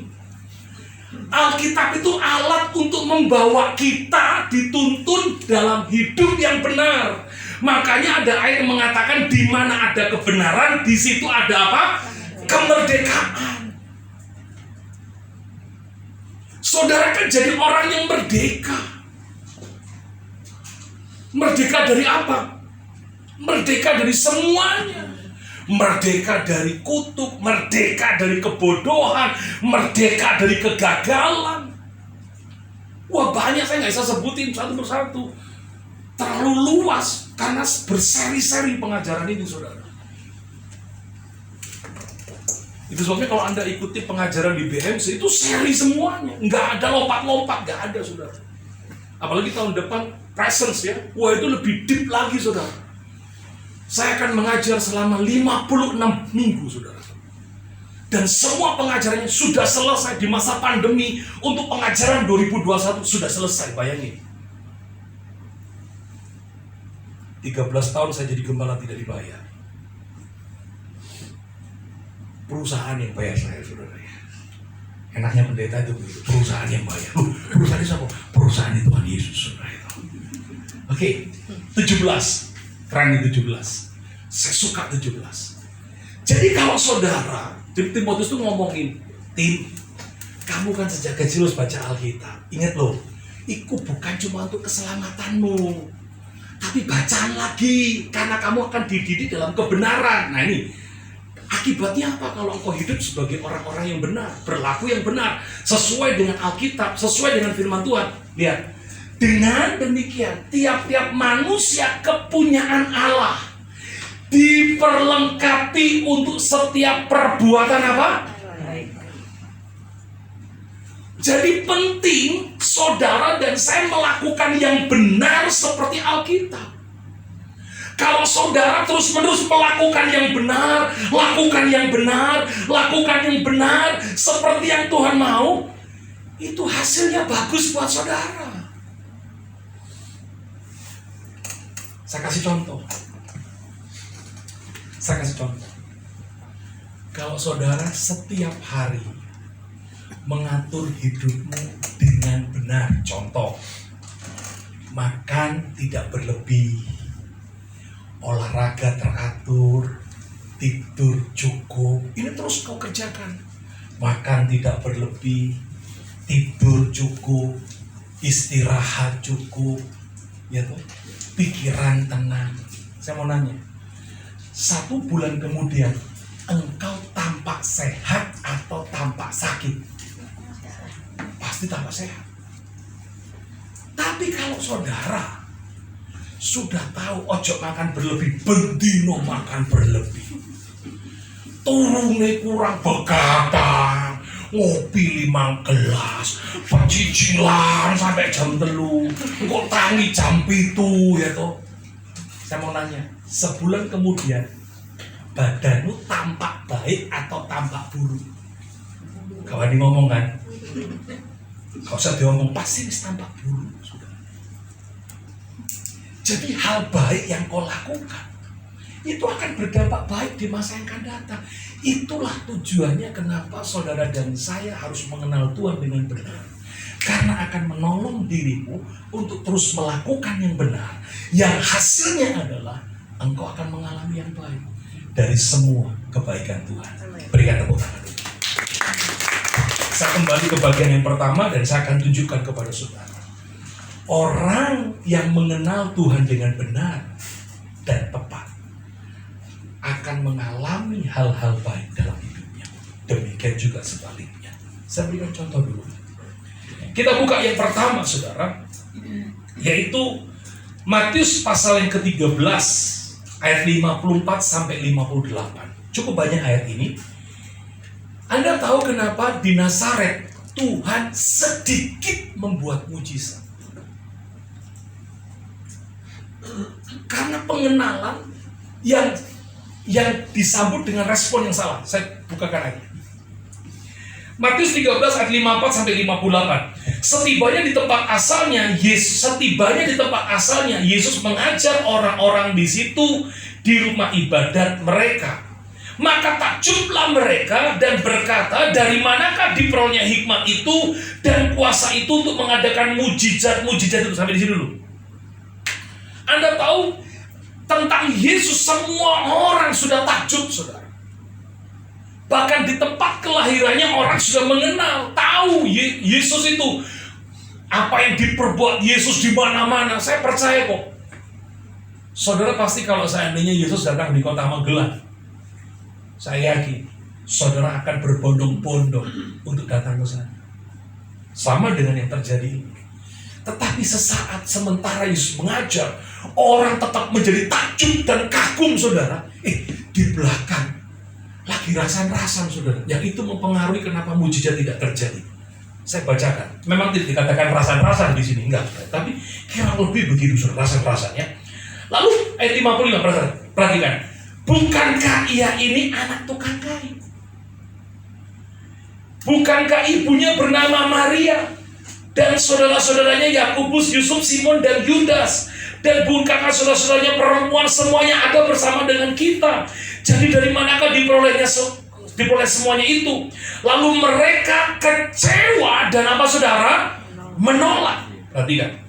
Alkitab itu alat untuk membawa kita dituntun dalam hidup yang benar. Makanya ada ayat yang mengatakan di mana ada kebenaran, di situ ada apa? Kemerdekaan. Saudara kan jadi orang yang merdeka. Merdeka dari apa? Merdeka dari semuanya. Merdeka dari kutuk, merdeka dari kebodohan, merdeka dari kegagalan. Wah banyak, saya nggak bisa sebutin satu persatu. Terlalu luas karena berseri-seri pengajaran itu, saudara. Itu sebabnya kalau Anda ikuti pengajaran di BMC itu seri semuanya, nggak ada lompat-lompat, nggak ada, saudara. Apalagi tahun depan presence ya, wah itu lebih deep lagi, saudara. Saya akan mengajar selama 56 minggu, saudara. Dan semua pengajarannya sudah selesai di masa pandemi. Untuk pengajaran 2021 sudah selesai, bayangin. 13 tahun saya jadi gembala tidak dibayar. Perusahaan yang bayar saya, saudara. Enaknya pendeta itu begitu, perusahaan yang bayar. Perusahaan itu apa? Perusahaan itu Tuhan Yesus, saudara itu. Oke, 17. Keren nih 17. Saya suka 17. Jadi kalau saudara, Timotius itu ngomongin, Tim, kamu kan sejak kecil harus baca Alkitab. Ingat loh, itu bukan cuma untuk keselamatanmu, tapi bacaan lagi, karena kamu akan dididik dalam kebenaran. Nah ini, akibatnya apa kalau engkau hidup sebagai orang-orang yang benar, berlaku yang benar, sesuai dengan Alkitab, sesuai dengan firman Tuhan. Lihat, dengan demikian, tiap-tiap manusia kepunyaan Allah diperlengkapi untuk setiap perbuatan apa? Jadi penting saudara dan saya melakukan yang benar seperti Alkitab. Kalau saudara terus-menerus melakukan yang benar, lakukan yang benar, lakukan yang benar seperti yang Tuhan mau, itu hasilnya bagus buat saudara. Saya kasih contoh. Kalau saudara setiap hari mengatur hidupmu dengan benar, contoh, makan tidak berlebih, olahraga teratur, tidur cukup, ini terus kau kerjakan. Makan tidak berlebih, tidur cukup, istirahat cukup, ya toh, pikiran tenang. Saya mau nanya, 1 bulan kemudian engkau tampak sehat atau tampak sakit? Pasti tampak sehat. Tapi kalau saudara sudah tahu ojo makan berlebih, bendino makan berlebih, turune kurang begadang, ngopi 5 gelas, pecicilan sampai jam 3, kok tangi jam 7, ya toh. Saya mau nanya, sebulan kemudian badanmu tampak baik atau tampak buruk? Kawan ini ngomong kan? Kalau usah diomong, pasti tampak buruk, sudah. Jadi hal baik yang kau lakukan itu akan berdampak baik di masa yang akan datang. Itulah tujuannya kenapa saudara dan saya harus mengenal Tuhan dengan benar. Karena akan menolong dirimu untuk terus melakukan yang benar, yang hasilnya adalah engkau akan mengalami yang baik dari semua kebaikan Tuhan. Berikan tepuk tangan. Saya kembali ke bagian yang pertama dan saya akan tunjukkan kepada saudara. Orang yang mengenal Tuhan dengan benar dan tepat akan mengalami hal-hal baik dalam hidupnya. Demikian juga sebaliknya. Saya berikan contoh dulu. Kita buka yang pertama, saudara, yaitu Matius pasal yang ke-13 ayat 54 sampai 58. Cukup banyak ayat ini. Anda tahu kenapa di Nazaret Tuhan sedikit membuat mujizat? Karena pengenalan yang disambut dengan respon yang salah. Saya bukakan lagi. Matius 13 ayat 54 sampai 58. Setibanya di tempat asalnya, Yesus mengajar orang-orang di situ di rumah ibadat mereka. Maka takjublah mereka dan berkata, dari manakah diperolehnya hikmat itu dan kuasa itu untuk mengadakan mujizat-mujizat itu? Sampai di sini dulu. Anda tahu tentang Yesus, semua orang sudah takjub, saudara. Bahkan di tempat kelahirannya orang sudah mengenal, tahu Yesus itu. Apa yang diperbuat Yesus di mana-mana, saya percaya kok. Saudara pasti kalau seandainya Yesus datang di kota Magelang, saya yakin saudara akan berbondong-bondong untuk datang ke sana. Sama dengan yang terjadi ini. Tetapi sesaat sementara Yesus mengajar, orang tetap menjadi takjub dan kagum, saudara. Di belakang lagi rasan-rasan, saudara. Yang itu mempengaruhi kenapa mujizat tidak terjadi. Saya bacakan. Memang tidak dikatakan rasan-rasan di sini, enggak. Tapi kira lebih begitu, saudara, rasan-rasan ya. Lalu ayat 55, perhatikan. Bukankah ia ini anak tukang kayu? Bukankah ibunya bernama Maria? Dan saudara-saudaranya Yakobus, Yusuf, Simon, dan Yudas? Dan bukankah saudara-saudaranya perempuan semuanya ada bersama dengan kita? Jadi dari manakah diperoleh semuanya itu? Lalu mereka kecewa dan apa, saudara? Menolak. Perhatikan.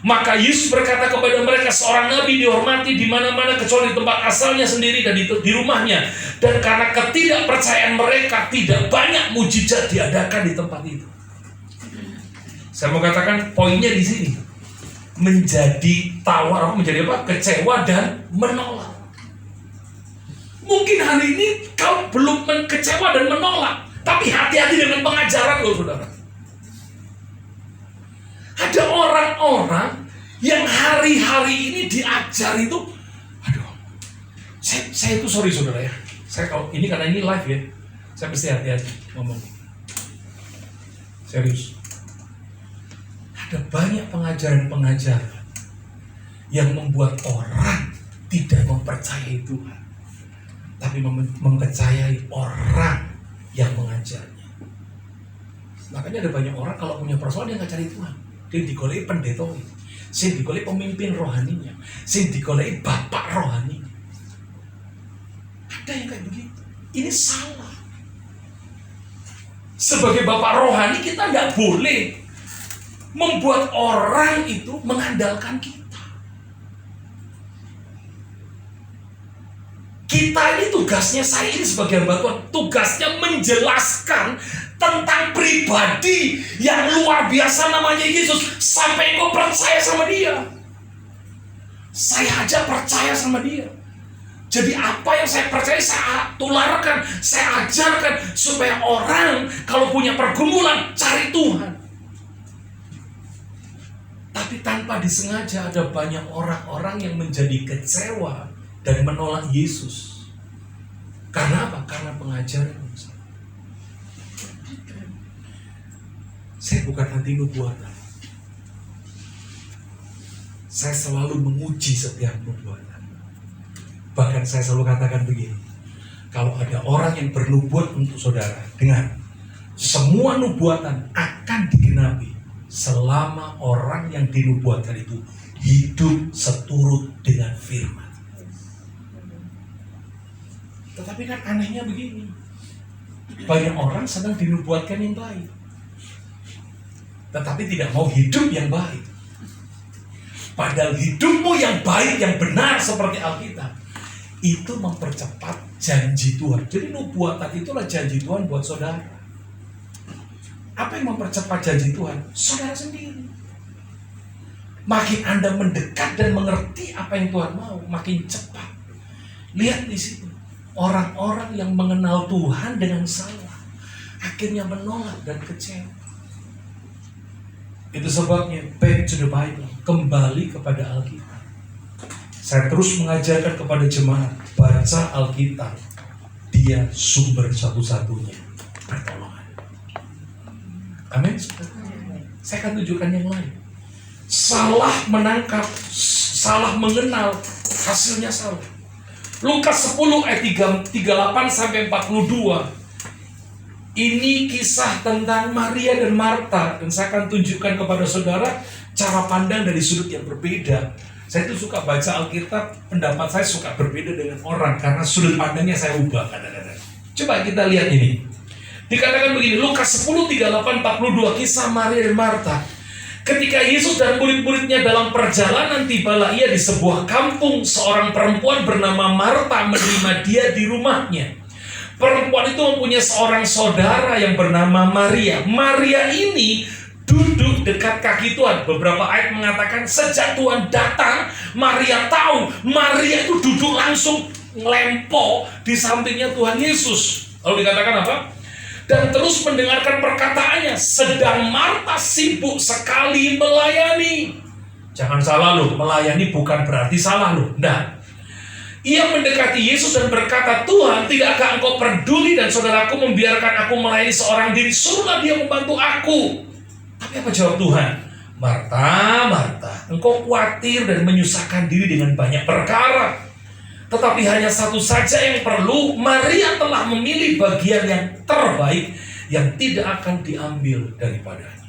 Maka Yesus berkata kepada mereka, seorang nabi dihormati di mana-mana kecuali di tempat asalnya sendiri dan di rumahnya. Dan karena ketidakpercayaan mereka, tidak banyak mujizat diadakan di tempat itu. Saya mau katakan poinnya di sini. Menjadi tawar, menjadi apa? Kecewa dan menolak. Mungkin hari ini kau belum kecewa dan menolak, tapi hati-hati dengan pengajaran loh, saudara. Ada orang-orang yang hari-hari ini diajar itu, saya itu sorry, saudara ya. Saya kalau ini karena ini live ya, saya mesti hati-hati ngomong. Serius. Ada banyak pengajaran-pengajaran yang membuat orang tidak mempercayai Tuhan, tapi mempercayai orang yang mengajarnya. Makanya ada banyak orang kalau punya persoalan dia nggak cari Tuhan. Dia digoleki pendeta, sing digoleki pemimpin rohaninya, sing digoleki bapak rohaninya. Ada yang kayak begitu. Ini salah. Sebagai bapak rohani kita nggak boleh membuat orang itu mengandalkan kita. Kita ini tugasnya, saya ini sebagai hamba Tuhan, tugasnya menjelaskan tentang pribadi yang luar biasa namanya Yesus. Sampai kau percaya sama dia. Saya aja percaya sama dia. Jadi apa yang saya percaya saya tularkan, saya ajarkan. Supaya orang kalau punya pergumulan cari Tuhan. Tapi tanpa disengaja ada banyak orang-orang yang menjadi kecewa dan menolak Yesus. Karena apa? Karena pengajaran yang salah. Saya bukan anti nubuatan. Saya selalu menguji setiap nubuatan. Bahkan saya selalu katakan begini, kalau ada orang yang bernubuat untuk saudara, dengar, semua nubuatan akan digenapi selama orang yang dinubuatkan itu hidup seturut dengan firman. Tetapi kan anehnya begini, banyak orang sedang dinubuatkan yang baik, tetapi tidak mau hidup yang baik. Padahal hidupmu yang baik, yang benar seperti Alkitab, itu mempercepat janji Tuhan. Jadi nubuatan itulah janji Tuhan buat saudara. Apa yang mempercepat janji Tuhan? Saudara sendiri. Makin Anda mendekat dan mengerti apa yang Tuhan mau, makin cepat. Lihat di situ. Orang-orang yang mengenal Tuhan dengan salah akhirnya menolak dan kecewa. Itu sebabnya back to the Bible, kembali kepada Alkitab. Saya terus mengajarkan kepada jemaat, baca Alkitab. Dia sumber satu-satunya pertolongan. Amin. Saya akan tunjukkan yang lain. Salah menangkap, salah mengenal, hasilnya salah. Lukas 10 ayat 38 sampai 42. Ini kisah tentang Maria dan Marta, dan saya akan tunjukkan kepada saudara cara pandang dari sudut yang berbeda. Saya itu suka baca Alkitab, pendapat saya suka berbeda dengan orang karena sudut pandangnya saya ubah kadang-kadang. Coba kita lihat ini. Dikatakan begini, Lukas 10 38 42, kisah Maria dan Marta. Ketika Yesus dan murid-muridnya dalam perjalanan, tibalah ia di sebuah kampung. Seorang perempuan bernama Marta menerima dia di rumahnya. Perempuan itu mempunyai seorang saudara yang bernama Maria. Maria ini duduk dekat kaki Tuhan. Beberapa ayat mengatakan sejak Tuhan datang, Maria tahu. Maria itu duduk langsung ngelempo di sampingnya Tuhan Yesus. Lalu dikatakan apa? dan terus mendengarkan perkataannya, sedang Marta sibuk sekali melayani. Jangan salah loh, melayani bukan berarti salah loh. Nah, ia mendekati Yesus dan berkata, Tuhan, tidakkah engkau peduli dan saudaraku membiarkan aku melayani seorang diri? Suruhlah dia membantu aku. Tapi apa jawab Tuhan? Marta, Marta, engkau khawatir dan menyusahkan diri dengan banyak perkara. Tetapi hanya satu saja yang perlu. Maria telah memilih bagian yang terbaik yang tidak akan diambil daripadanya.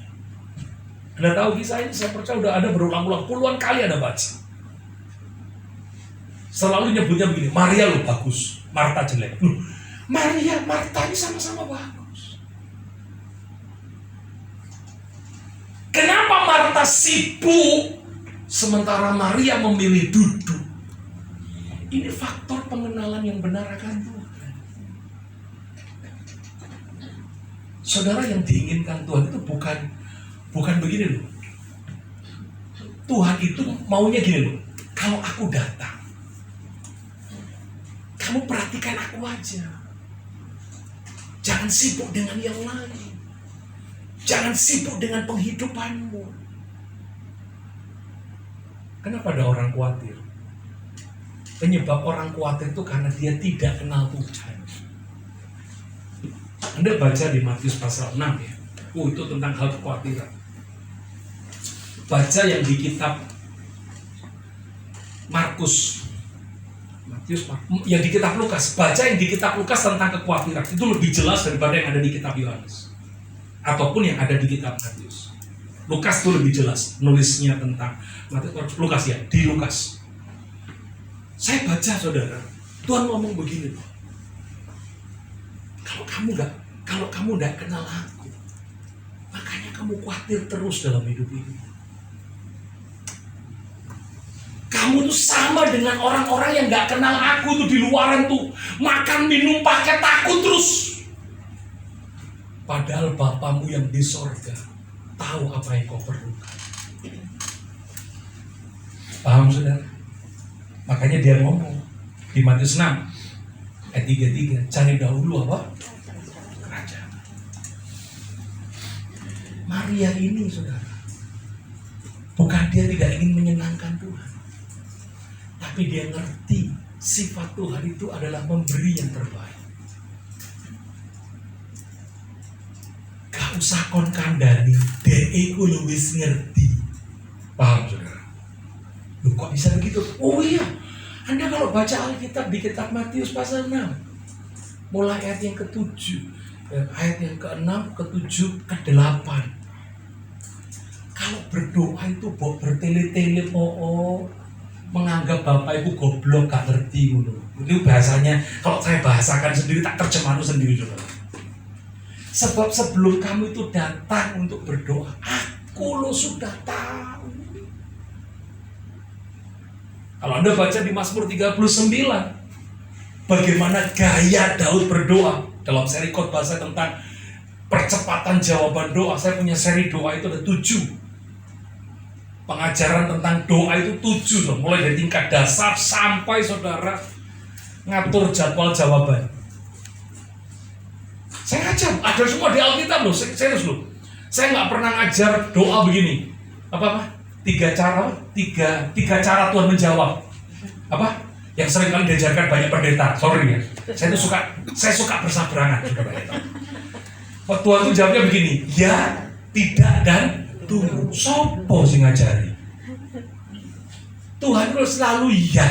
Anda tahu kisah ini, saya percaya udah ada berulang-ulang, puluhan kali Anda baca. Selalu nyebutnya begini, Maria lo bagus, Marta jelek. Maria, Marta ini sama-sama bagus. Kenapa Marta sibuk sementara Maria memilih duduk? Ini faktor pengenalan yang benar akan Tuhan. Saudara, yang diinginkan Tuhan itu bukan begini loh. Tuhan itu maunya gini loh. Kalau aku datang, kamu perhatikan aku aja. Jangan sibuk dengan yang lain. Jangan sibuk dengan penghidupanmu. Kenapa ada orang khawatir? Penyebab orang khawatir itu karena dia tidak kenal Tuhan. Anda baca di Matius pasal 6 ya. Itu tentang hal kekhawatiran. Baca yang di kitab Markus. Yang di kitab Lukas. Baca yang di kitab Lukas tentang kekhawatiran. Itu lebih jelas daripada yang ada di kitab Yohanes. Ataupun yang ada di kitab Matius. Lukas itu lebih jelas. Nulisnya tentang Lukas ya. Di Lukas. Saya baca, saudara, Tuhan ngomong begini loh. Kalau kamu nggak kenal aku, makanya kamu khawatir terus dalam hidup ini. Kamu tuh sama dengan orang-orang yang nggak kenal aku tuh di luaran tuh, makan minum pakai takut terus. Padahal Bapamu yang di sorga tahu apa yang kau perlukan. Paham, saudara? Makanya dia ngomong di Matius 6 ayat 33, cari dahulu apa? Kerajaan. Maria ini, saudara, bukan dia tidak ingin menyenangkan Tuhan, tapi dia ngerti sifat Tuhan itu adalah memberi yang terbaik. Gak usah kon kandani, deku luwis ngerti. Paham, saudara? Loh, kok bisa begitu? Oh iya, Anda kalau baca Alkitab di kitab Matius pasal 6, mulai ayat yang ke-7, ayat yang ke-6, ke-7, ke-8. Kalau berdoa itu bertele-tele, menganggap Bapak Ibu goblok, gak ngerti. Itu bahasanya, kalau saya bahasakan sendiri, tak terjemahan sendiri, saudara. Sebab sebelum kamu itu datang untuk berdoa, aku lo sudah tahu. Kalau Anda baca di Mazmur 39, bagaimana gaya Daud berdoa dalam seri khotbah saya tentang percepatan jawaban doa. Saya punya seri doa itu ada 7. Pengajaran tentang doa itu 7, mulai dari tingkat dasar sampai saudara ngatur jadwal jawaban. Saya ngajar, ada semua di Alkitab loh, serius loh. Saya nggak pernah ngajar doa begini. Apa? Tiga cara Tuhan menjawab. Apa? Yang sering kali diajarkan banyak pendeta. Sorry ya. Saya suka bersabarangan, saudara. Tuhan itu jawabnya begini, ya, tidak, dan tunggu. Sopo sing ngajari? Tuhan itu selalu ya.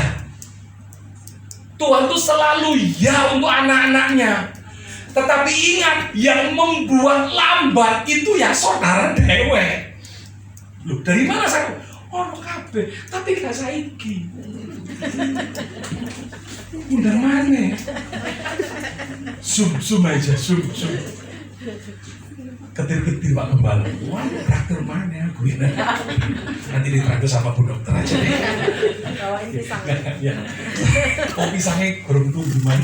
Tuhan itu selalu ya untuk anak-anaknya. Tetapi ingat, yang membuat lambat itu ya saudara dewe. Loh, dari mana saya? Oh, kabeh, tapi gak saiki. Undang mana? Zoom aja, zoom. Ketir-ketir Pak Gembala. Wah, traktor mana gue? Nanti ditraktor sama Bu Dokter aja deh. Bawain pisang. Ya. Oh, pisangnya kurang tuh gimana?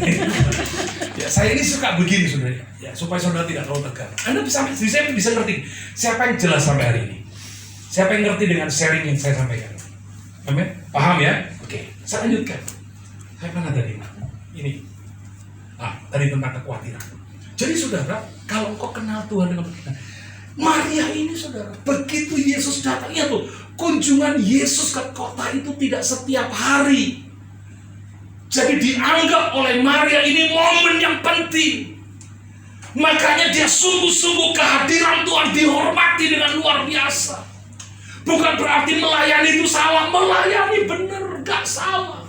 Ya, saya ini suka begini, saudara. Ya, supaya saudara tidak terlalu tegang. Anda saya bisa ngerti siapa yang jelas sampai hari ini. Siapa yang ngerti dengan sharing yang saya sampaikan? Amin? Paham ya? Oke, saya lanjutkan. Saya mana tadi? Ini. Tadi tentang kekhawatiran. Jadi saudara, kalau engkau kenal Tuhan dengan benar, Maria ini saudara, begitu Yesus datang, ya tuh, kunjungan Yesus ke kota itu tidak setiap hari. Jadi dianggap oleh Maria ini momen yang penting. Makanya dia sungguh-sungguh kehadiran Tuhan dihormati dengan luar biasa. Bukan berarti melayani itu salah, melayani benar, gak salah.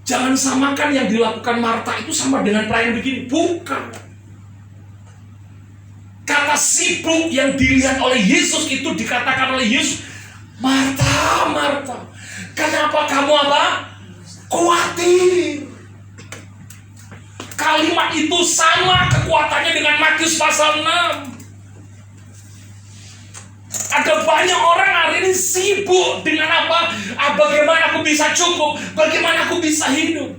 Jangan samakan yang dilakukan Marta itu sama dengan pelayan begini. Bukan. Kata sibuk yang dilihat oleh Yesus itu dikatakan oleh Yesus, Marta, Marta, kenapa kamu apa? Khawatir. Kalimat itu sama kekuatannya dengan Matius pasal 6. Ada banyak orang hari ini sibuk dengan apa? Bagaimana aku bisa cukup? Bagaimana aku bisa hidup?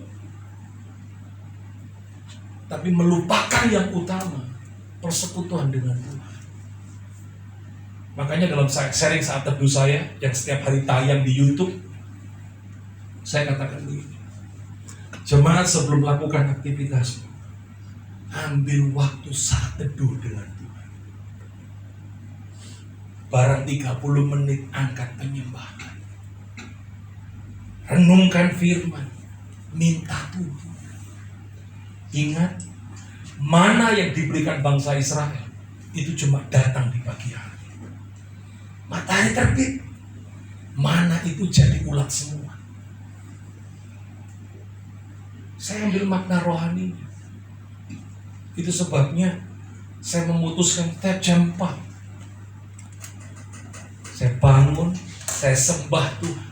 Tapi melupakan yang utama, persekutuan dengan Tuhan. Makanya dalam sharing saat teduh saya yang setiap hari tayang di YouTube, saya katakan begini. Jemaat sebelum melakukan aktivitas, ambil waktu saat teduh dengan Tuhan. Barang 30 menit angkat penyembahan. Renungkan firman. Minta Tuhan. Ingat, mana yang diberikan bangsa Israel itu cuma datang di pagi hari. Matahari terbit, mana itu jadi ulat semua. Saya ambil makna rohani. Itu sebabnya saya memutuskan tiap jam 4 saya bangun, saya sembah Tuhan.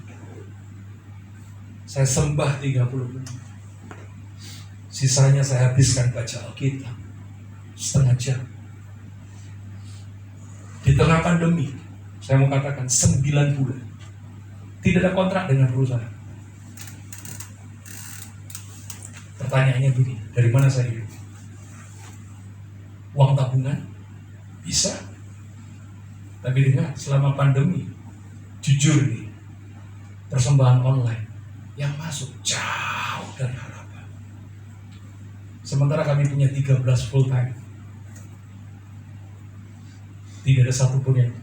Saya sembah 30 menit. Sisanya saya habiskan baca Alkitab setengah jam. Di tengah pandemi, saya mau katakan 9 bulan. Tidak ada kontrak dengan perusahaan. Pertanyaannya begini, dari mana saya hidup? Uang tabungan? Bisa. Tapi dengar, selama pandemi, jujur nih, persembahan online yang masuk jauh dari harapan. Sementara kami punya 13 full time. Tidak ada satupun yang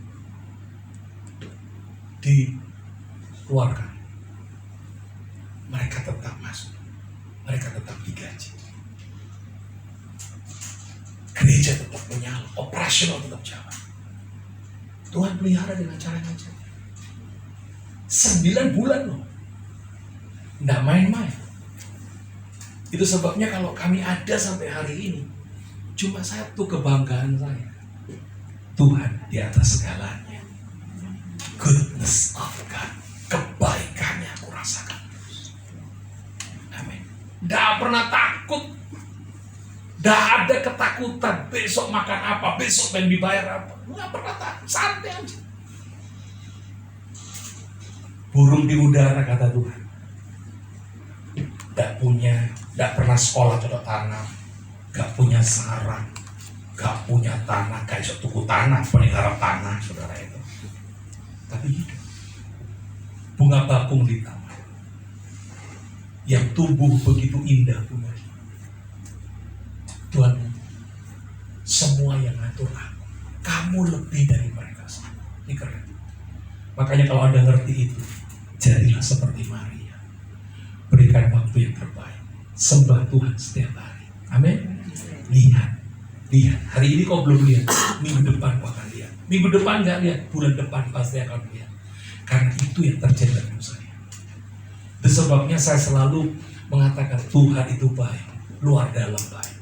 dikeluarkan. Mereka tetap masuk. Mereka tetap digaji. Gereja tetap menyala, operasional tetap jalan. Tuhan pelihara dengan cara ngajar. 9 bulan loh. Nggak main-main. Itu sebabnya kalau kami ada sampai hari ini, cuma satu kebanggaan saya. Tuhan di atas segalanya. Goodness of God. Kebaikannya aku rasakan. Amin. Nggak pernah takut. Nggak ada ketakutan. Besok makan apa, besok pengen dibayar apa. Nggak pernah takut, santai aja. Burung di udara kata Tuhan. Nggak pernah sekolah cocok tanam. Nggak punya sarang. Nggak punya tanah, gak bisa tuku tanah, peninggalan tanah, saudara itu. Tapi hidup. Bunga bakung di taman. Yang tumbuh begitu indah bunganya. Tuhan, semua yang ngatur aku. Kamu lebih dari mereka semua. Ini keren. Makanya kalau Anda ngerti itu, jadilah seperti Maria. Berikan waktu yang terbaik. Sembah Tuhan setiap hari. Amin. Lihat. Hari ini kau belum lihat. Minggu depan kau akan lihat. Minggu depan nggak lihat. Bulan depan pasti akan lihat. Karena itu yang terjadi dalam saya. Itu sebabnya saya selalu mengatakan Tuhan itu baik. Luar dalam baik.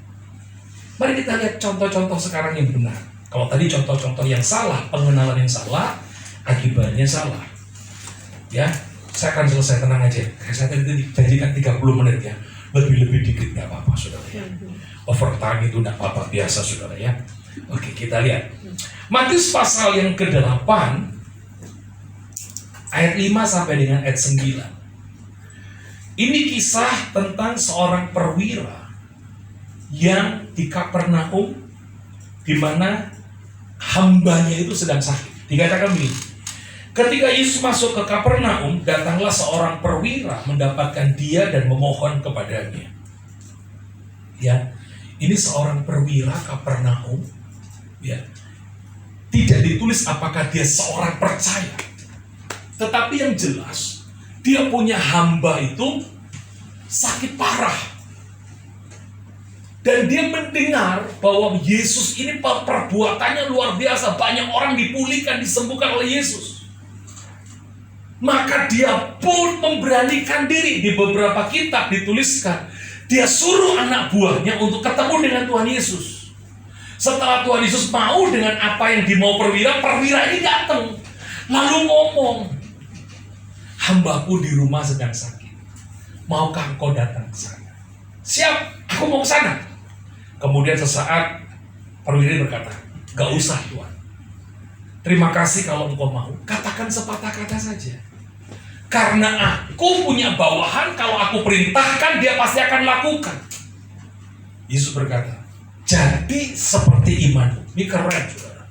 Mari kita lihat contoh-contoh sekarang yang benar. Kalau tadi contoh-contoh yang salah, pengenalan yang salah, akibatnya salah. Ya, saya akan selesai, tenang aja. Saya tadi janjikan 30 menit ya. Lebih-lebih dikit nggak apa-apa, saudara ya. Overtime itu nggak apa-apa, biasa saudara ya. Oke, kita lihat. Matius pasal yang ke-8, ayat 5 sampai dengan ayat 9. Ini kisah tentang seorang perwira yang di Kapernaum, di mana hambanya itu sedang sakit. Dikatakan begini, ketika Yesus masuk ke Kapernaum, datanglah seorang perwira mendapatkan dia dan memohon kepadanya. Ya, ini seorang perwira Kapernaum. Ya, tidak ditulis apakah dia seorang percaya. Tetapi yang jelas, dia punya hamba itu sakit parah. Dan dia mendengar bahwa Yesus ini perbuatannya luar biasa. Banyak orang dipulihkan, disembuhkan oleh Yesus. Maka dia pun memberanikan diri. Di beberapa kitab dituliskan, dia suruh anak buahnya untuk ketemu dengan Tuhan Yesus. Setelah Tuhan Yesus mau dengan apa yang dimau perwira, perwira ini datang. Lalu ngomong, hambaku di rumah sedang sakit. Maukah engkau datang ke sana? Siap, aku mau ke sana. Kemudian sesaat perwira berkata, gak usah Tuhan. Terima kasih kalau engkau mau. Katakan sepatah kata saja. Karena aku punya bawahan, kalau aku perintahkan dia pasti akan lakukan. Yesus berkata, jadi seperti imanmu. Ini keren, saudara.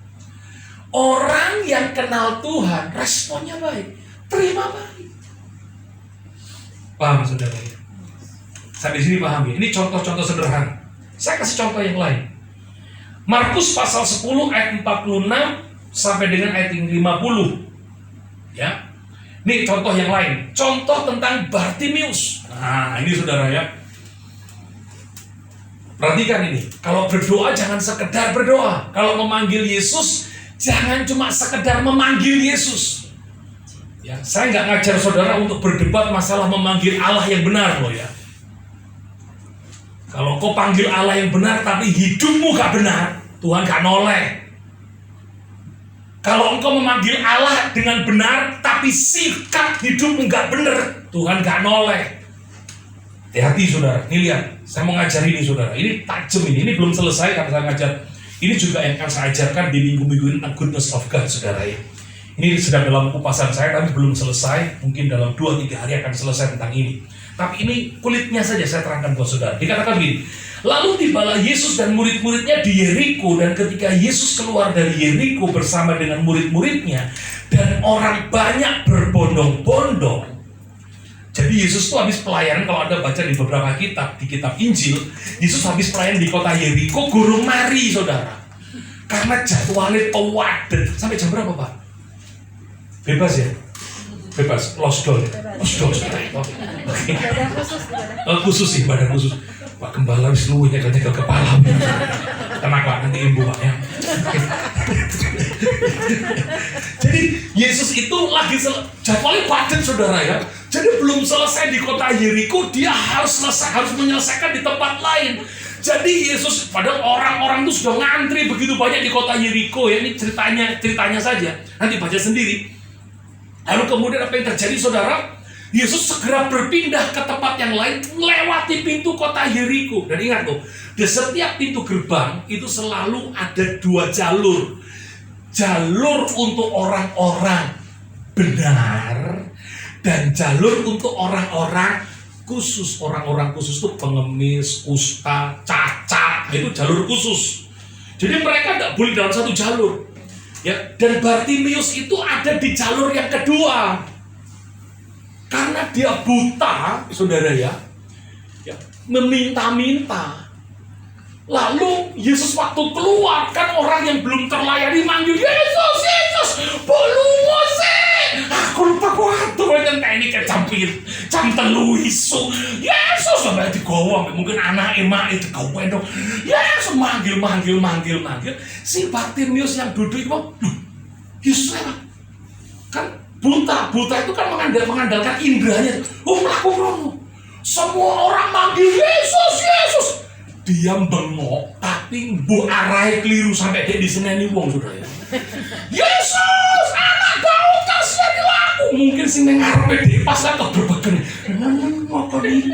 Orang yang kenal Tuhan, responnya baik, terima baik. Paham, saudara? Sampai sini paham ya? Ini contoh-contoh sederhana. Saya kasih contoh yang lain. Markus pasal 10 ayat 46 sampai dengan ayat 50. Ya. Ini contoh yang lain. Contoh tentang Bartimius. Nah, ini saudara ya. Perhatikan ini. Kalau berdoa jangan sekedar berdoa. Kalau memanggil Yesus jangan cuma sekedar memanggil Yesus. Ya, saya nggak ngajar saudara untuk berdebat masalah memanggil Allah yang benar loh ya. Kalau kau panggil Allah yang benar tapi hidupmu gak benar, Tuhan gak noleh. Kalau engkau memanggil Allah dengan benar tapi sikap hidupmu gak benar, Tuhan gak noleh. Hati-hati saudara, ini lihat, saya mau ngajar ini saudara. Ini tajam ini belum selesai kan saya ngajar. Ini juga yang akan saya ajarkan di minggu-minggu ini tentang goodness of God saudara ya. Ini sedang dalam kupasan saya tapi belum selesai. Mungkin dalam 2-3 hari akan selesai tentang ini. Tapi ini kulitnya saja saya terangkan buat saudara. Dikatakan begini, lalu tibalah Yesus dan murid-muridnya di Yeriko. Dan ketika Yesus keluar dari Yeriko bersama dengan murid-muridnya, dan orang banyak berbondong-bondong. Jadi Yesus itu habis pelayanan, kalau Anda baca di beberapa kitab, di kitab Injil, Yesus habis pelayanan di kota Yeriko, gurung mari saudara. Karena jadwalnya padat. Sampai jam berapa Pak? Bebas ya? Bebas, lost doll. Lost doll. Ibadah khusus, Khusus sih, badan khusus. Pak Gembala wis luwih nyekel kepala. Tenang Pak, nanti imbu Pak ya. Jadi Yesus itu lagi jadwalnya padat saudara ya. Jadi belum selesai di kota Yeriko, dia harus menyelesaikan di tempat lain. Jadi Yesus, padahal orang-orang itu sudah ngantri begitu banyak di kota Yeriko ya. Ini ceritanya saja. Nanti baca sendiri. Lalu kemudian apa yang terjadi saudara? Yesus segera berpindah ke tempat yang lain, melewati pintu kota Yeriko. Dan ingat tuh, di setiap pintu gerbang itu selalu ada 2 jalur. Jalur untuk orang-orang benar dan jalur untuk orang-orang khusus. Orang-orang khusus itu pengemis, kusta, cacat, itu jalur khusus. Jadi mereka tidak boleh dalam satu jalur. Ya, dan Bartimius itu ada di jalur yang kedua. Karena dia buta, saudara ya, meminta-minta. Lalu Yesus waktu keluar, kan orang yang belum terlayani manggil, Yesus, Yesus, bolu sih. Aku lupa kuatu, ini kecampir, jam 3 isu. Yesus, sampai digawa, mungkin anak emak itu gawa dong. Yesus manggil. Si Bartimius yang duduk itu, Yesus lewat. Kan buta itu kan mengandalkan indranya. Melakukan semua orang manggil Yesus. Dia bengok, tapi bu arai keliru sampai dia diseneni wong saudara ya. Yesus, anak Daud kasihani aku. Mungkin sing ning ngarepe dhek pas aku berbeken. Ngopo niku?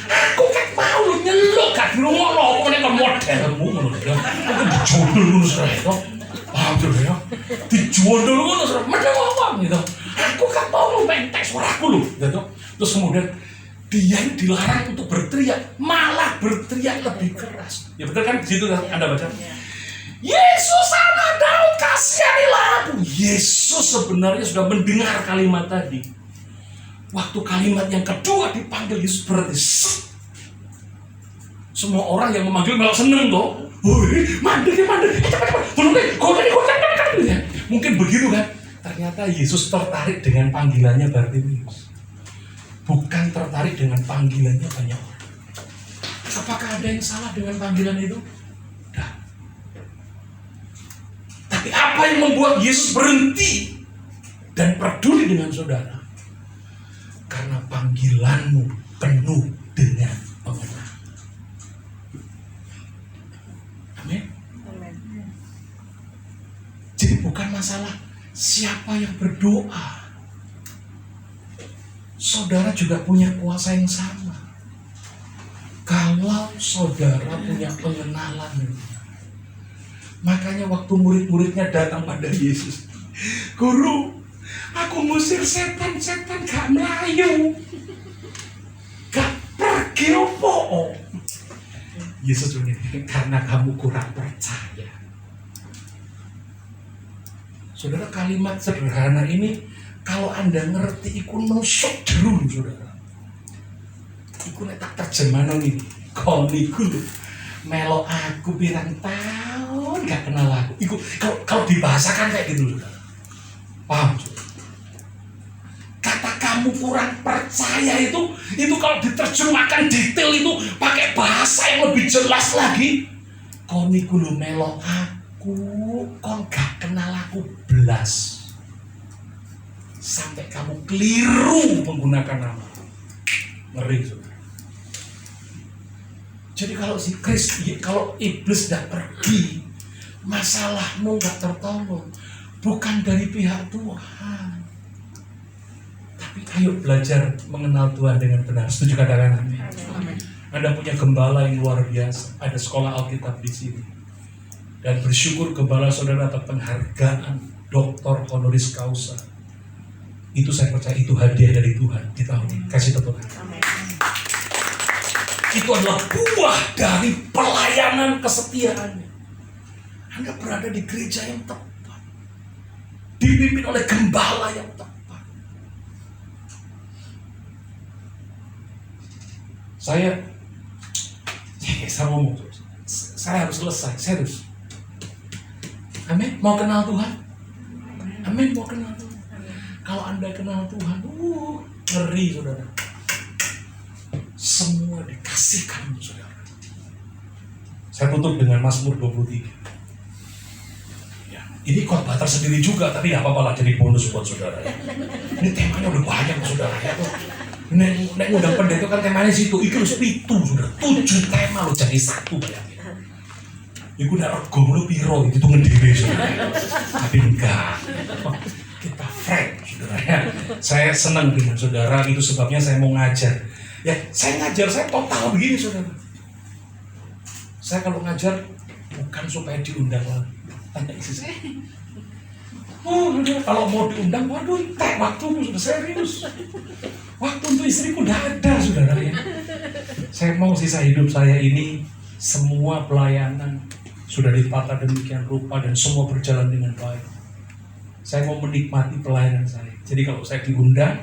Aku kan mau nyeluk gak dirungokno apa nek modelmu ngono lho. Aku dijodol ngono saudara. Paham saudara ya? Dijodol ngono saudara. Medhe ngomong gitu. Aku kan mau mentek suaraku lho, gitu. Terus kemudian dia dilarang untuk berteriak, malah berteriak lebih keras. Ya betul kan di situ Anda baca? Yesus anak Daud kasihanilah aku. Yesus sebenarnya sudah mendengar kalimat tadi. Waktu kalimat yang kedua dipanggil Yesus berarti Semua orang yang memanggil malah seneng toh. Woi, mandek, cepat, belum deh, ya. Mungkin begitu kan? Ternyata Yesus tertarik dengan panggilannya Bartimeus, bukan tertarik dengan panggilannya banyak orang. Apakah ada yang salah dengan panggilan itu? Tidak. Tapi apa yang membuat Yesus berhenti dan peduli dengan saudara? Karena panggilanmu penuh dengan pengenalan. Amin. Jadi bukan masalah siapa yang berdoa. Saudara juga punya kuasa yang sama. Kalau saudara punya pengenalan. Makanya waktu murid-muridnya datang pada Yesus, Guru, aku ngusir setan gak melayu, gak pergi opo. Yesus bilang, karena kamu kurang percaya. Saudara, kalimat sederhana ini kalau Anda ngerti, iku nusuk jerun, saudara. Iku nek tak terjemahan ini, kau niku melo aku pirang tahun gak kenal aku. Iku kalau dibahasakan kayak gitu, saudara. Paham? Saudara? Kata kamu kurang percaya itu kalau diterjemahkan detail itu pakai bahasa yang lebih jelas lagi. Kau niku lu melo aku, kau gak kenal aku belas. Sampai kamu keliru menggunakan nama. Ngeri, saudara. Jadi kalau iblis tidak pergi, masalahmu nggak tertolong, bukan dari pihak Tuhan. Tapi ayo belajar mengenal Tuhan dengan benar. Setuju katakan amin. Anda punya gembala yang luar biasa, ada sekolah Alkitab di sini. Dan bersyukur gembala saudara dapat penghargaan Doktor Honoris Causa. Itu saya percaya itu hadiah dari Tuhan di tahun ini. Kasih tepuk tangan. Itu adalah buah dari pelayanan kesetiaannya. Anda berada di gereja yang tepat, dipimpin oleh gembala yang tepat. Saya ngomong, saya harus selesai, serius. Amin. Mau kenal Tuhan? Amin. Mau kenal Tuhan? Kalau Anda kenal Tuhan, ngeri, saudara. Semua dikasihkan, saudara. Saya tutup dengan Mazmur 23. Ya, ini khotbah tersendiri juga, tapi ya apa-apa lah jadi bonus buat saudara. Ya. Ini temanya udah banyak, saudara. Ya, Nek ngundang pendeta kan temanya situ. Itu harus itu, saudara. 7 tema lo jadi satu, bayangin. Iku udah rego lo piro, itu tuh ngediri, saudara. Tapi enggak. Kita frank, saudara. Ya. Saya senang dengan saudara, itu sebabnya saya mau ngajar. Ya, saya ngajar, saya total begini, saudara. Saya kalau ngajar bukan supaya diundang lagi. Tanya istri saya. Kalau mau diundang, waduh, waktumu sudah serius. Waktu untuk istriku udah ada, saudara ya. Saya mau sisa hidup saya ini semua pelayanan sudah ditata demikian rupa dan semua berjalan dengan baik. Saya mau menikmati pelayanan saya. Jadi kalau saya diundang,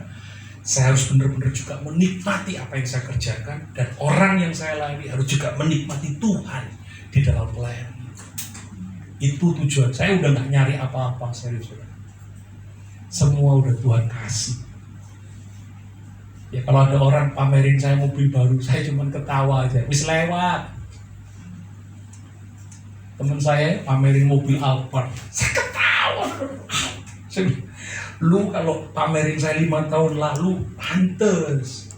saya harus benar-benar juga menikmati apa yang saya kerjakan, dan orang yang saya layani harus juga menikmati Tuhan di dalam pelayanan. Itu tujuan. Saya udah gak nyari apa-apa, serius, saudara. Semua udah Tuhan kasih. Ya kalau ada orang pamerin saya mobil baru, saya cuma ketawa aja. Wis lewat. Teman saya pamerin mobil Alphard, saya ketawa. Saya bilang, lu kalau pamerin saya 5 tahun lalu, pantes.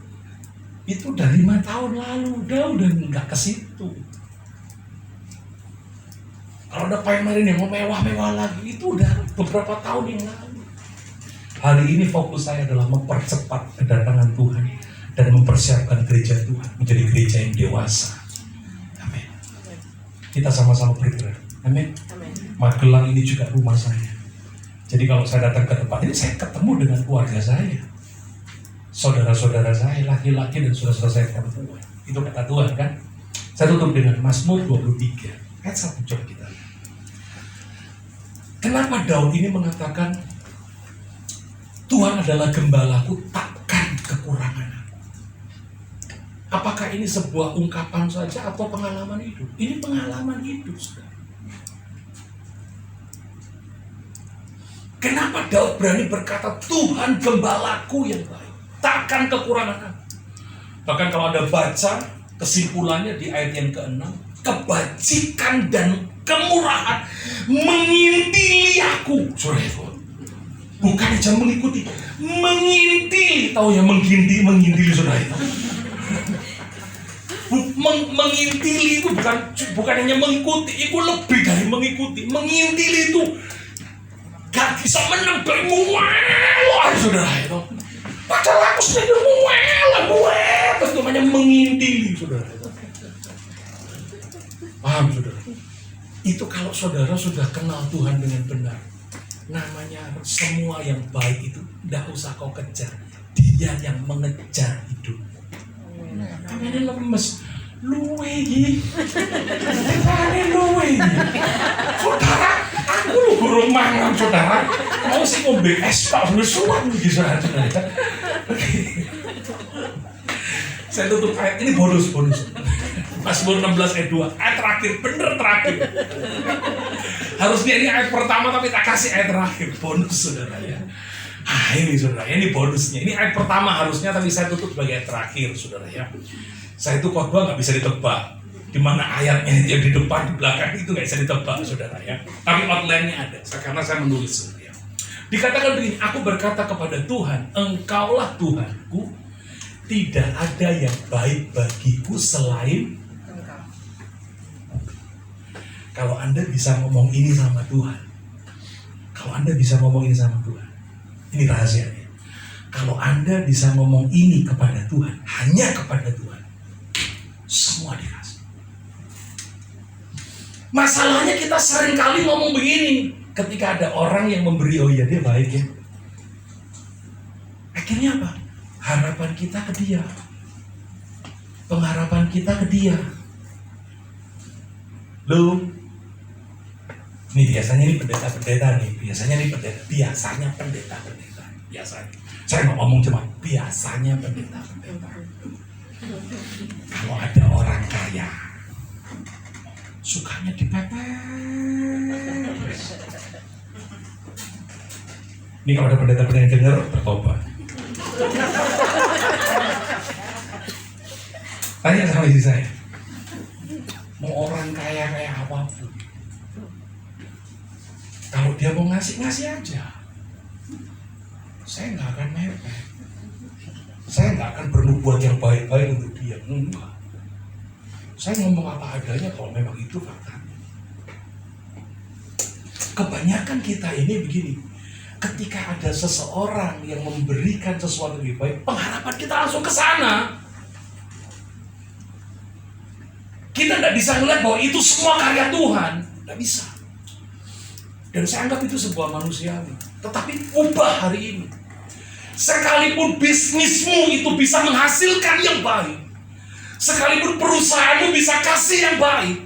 Itu udah 5 tahun lalu, udah nggak ke situ. Kalau ada pamerin yang mau mewah-mewah lagi, itu udah beberapa tahun yang lalu. Hari ini fokus saya adalah mempercepat kedatangan Tuhan dan mempersiapkan gereja Tuhan menjadi gereja yang dewasa. Amin. Kita sama-sama bergerak. Amin. Magelang ini juga rumah saya. Jadi kalau saya datang ke tempat ini, saya ketemu dengan keluarga saya, saudara-saudara saya, laki-laki dan saudara-saudara saya perempuan. Itu kata Tuhan kan. Saya tutup dengan Mazmur 23 ayat 1. Coba kita lihat. Kenapa Daud ini mengatakan Tuhan adalah gembalaku, takkan kekurangan aku. Apakah ini sebuah ungkapan saja atau pengalaman hidup? Ini pengalaman hidup, saudara. Kenapa Daud berani berkata, Tuhan gembalaku yang baik, takkan kekurangan aku. Bahkan kalau Anda baca kesimpulannya di ayat yang ke-6, kebajikan dan kemurahan mengintili aku. Saudara, bukan aja mengikuti, mengintili. Tahu ya mengintili saudara itu? Mengintili itu bukan hanya mengikuti, itu lebih dari mengikuti. Mengintili itu gak bisa menang dari muelah, saudara itu. Padahal aku sudah muelah, terus namanya mengintili, saudara itu. Paham, saudara? Itu kalau saudara sudah kenal Tuhan dengan benar, namanya semua yang baik itu tidak usah kau kejar, Dia yang mengejar hidup. Ini lemes, luwe iki. Ini luwe iki. Saudara, aku lu burung mangan saudara. Mau sih ngombe es pak suan iki saudara. Saya tutup ayat ini bonus. Mazmur 16 ayat 2, ayat terakhir, bener terakhir. Harusnya ini ayat pertama tapi tak kasih ayat terakhir, bonus saudara ya. Ini saudara, ini bonusnya. Ini ayat pertama harusnya, tapi saya tutup sebagai ayat terakhir, saudara ya. Saya itu khotbah nggak bisa ditebak. Di mana ayatnya yang di depan, di belakang itu nggak bisa ditebak, saudara ya. Tapi outline-nya ada, karena saya menulis, saudara ya. Dikatakan begini, aku berkata kepada Tuhan, Engkaulah Tuhanku, tidak ada yang baik bagiku selain Engkau. Kalau Anda bisa ngomong ini sama Tuhan, ini rahasianya. Kalau Anda bisa ngomong ini kepada Tuhan, hanya kepada Tuhan, semua dikasih. Masalahnya kita seringkali ngomong begini, ketika ada orang yang memberi, oh iya dia baik ya. Akhirnya apa? Harapan kita ke dia. Pengharapan kita ke dia. Loh, ini biasanya ini pendeta-pendeta nih. Biasanya pendeta. Biasanya. Saya nggak ngomong cuma biasanya pendeta. Kalau ada orang kaya, sukanya dipepes. Ini kalau ada pendeta-pendeta yang dengar, bertobat. Tanya sama istri saya, mau orang kaya kayak apapun, kalau dia mau ngasih aja. Saya nggak akan mepet. Saya nggak akan bernubuat yang baik-baik untuk dia. Enggak. Saya ngomong apa adanya kalau memang itu faktanya. Kebanyakan kita ini begini. Ketika ada seseorang yang memberikan sesuatu yang lebih baik, pengharapan kita langsung ke sana. Kita tidak bisa melihat bahwa itu semua karya Tuhan. Tidak bisa. Dan saya anggap itu sebuah manusiawi. Tetapi ubah hari ini. Sekalipun bisnismu itu bisa menghasilkan yang baik, sekalipun perusahaanmu bisa kasih yang baik,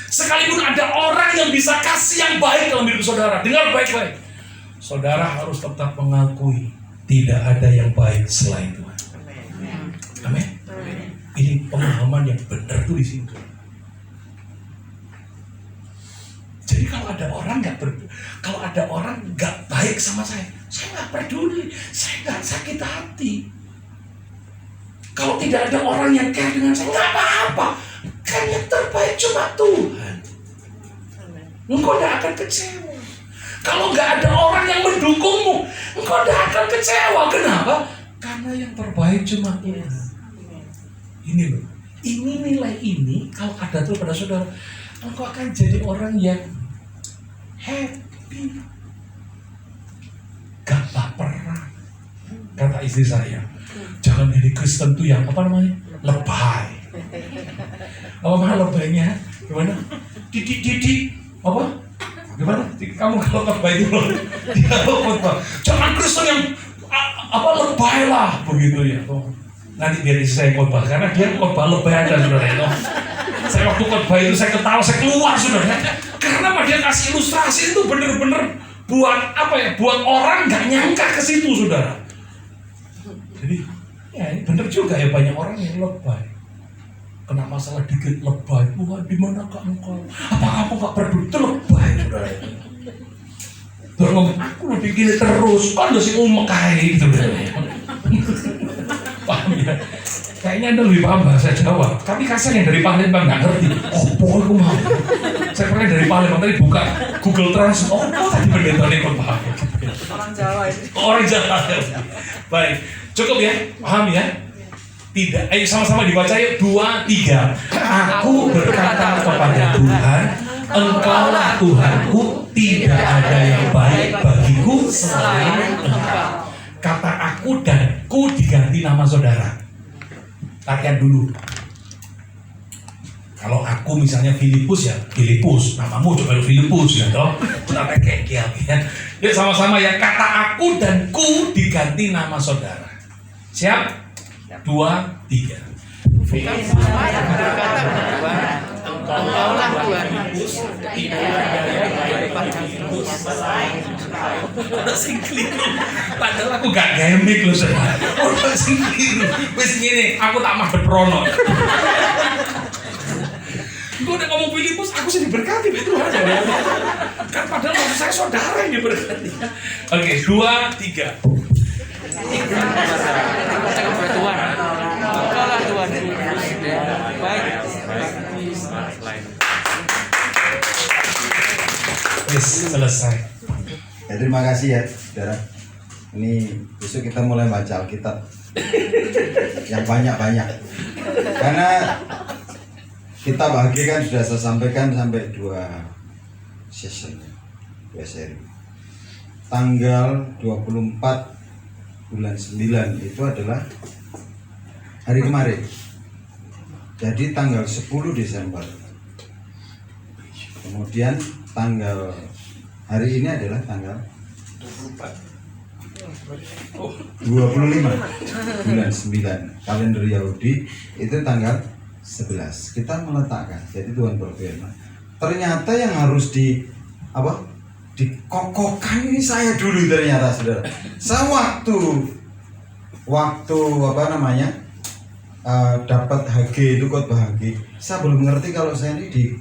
sekalipun ada orang yang bisa kasih yang baik dalam hidup saudara, dengar baik-baik. Saudara harus tetap mengakui tidak ada yang baik selain Tuhan. Amin. Ini pemahaman yang benar tuh di sini. Jadi kalau ada orang nggak baik sama saya nggak peduli, saya nggak sakit hati. Kalau tidak ada orang yang care dengan saya, nggak apa-apa. Kan yang terbaik cuma Tuhan. Engkau tidak akan kecewa. Kalau nggak ada orang yang mendukungmu, engkau tidak akan kecewa. Kenapa? Karena yang terbaik cuma Tuhan. Ini loh. Ini nilai ini kalau ada tuh pada saudara, engkau akan jadi orang yang happy, gak baperan. Kata istri saya, jangan jadi Kristen tuh yang apa namanya, lebay. Apa lebaynya? Gimana? Didik apa? Gimana? Kamu kalau lebay itu loh, dia khotbah. Jangan Kristen yang apa lebay lah, begitu ya. Nanti biar istri saya khotbah, karena dia khotbah lebay aja saudara. Saya waktu khotbah itu saya ketawa, saya keluar saudara. Karena dia kasih ilustrasi itu bener-bener buat apa ya? Buat orang nggak nyangka ke situ saudara. Jadi ya bener juga ya banyak orang yang lebay. kena masalah dikit lebay. Tuhan, di manakah engkau? Apa kamu gak peduli? Itu lebay, saudara. Tuhan ngomong, aku lebih gini terus. Kan udah sih umekai gitu. Paham ya? Kayaknya Anda lebih paham bahasa Jawa. Tapi kasihan yang dari Palembang nggak ngerti. Oh, pokoknya aku mau. Saya pernah dari Palembang tadi buka Google Translate. Oh, tadi pendeta ini kok paham. Orang Jawa itu. Orang Jawa. Baik, cukup ya, paham ya? Tidak, ayo sama-sama dibaca yuk. 2, 3. Aku berkata kepada Tuhan, Engkaulah Tuhanku, tidak ada yang baik bagiku selain Engkau. Kata aku dan ku diganti nama saudara. Latihan dulu. Kalau aku misalnya Filipus ya Filipus, namamu coba Filipus ya toh. Kita pakai ya. Yuk sama-sama ya, kata aku dan ku diganti nama saudara. Siap? 2, 3. Engkaulah Tuhan. Udah sing keliru. Padahal aku gak gemik loh saudara. Udah sing keliru. Wes gini, aku tak madhep rono. Gue udah ngomong Filipus, aku sih diberkati itu aja. Kan padahal maksud saya saudara yang diberkati. Oke, 2, 3. Tuhan. Engkaulah Tuhan. Baik. Wes selesai. Ya, terima kasih ya, saudara. Ini besok kita mulai baca Alkitab yang banyak-banyak. Karena kita bagi kan sudah saya sampaikan sampai 2 session, 2 seri. Tanggal 24 bulan 9 itu adalah hari kemarin. Jadi tanggal 10 Desember. Kemudian tanggal hari ini adalah tanggal 25 bulan 9 kalender Yahudi itu tanggal 11. Kita meletakkan. Jadi Tuhan berfirman, ternyata yang harus dikokohkan ini saya dulu ternyata saudara. Saya waktu dapat HG itu khotbah HG, saya belum ngerti kalau saya ini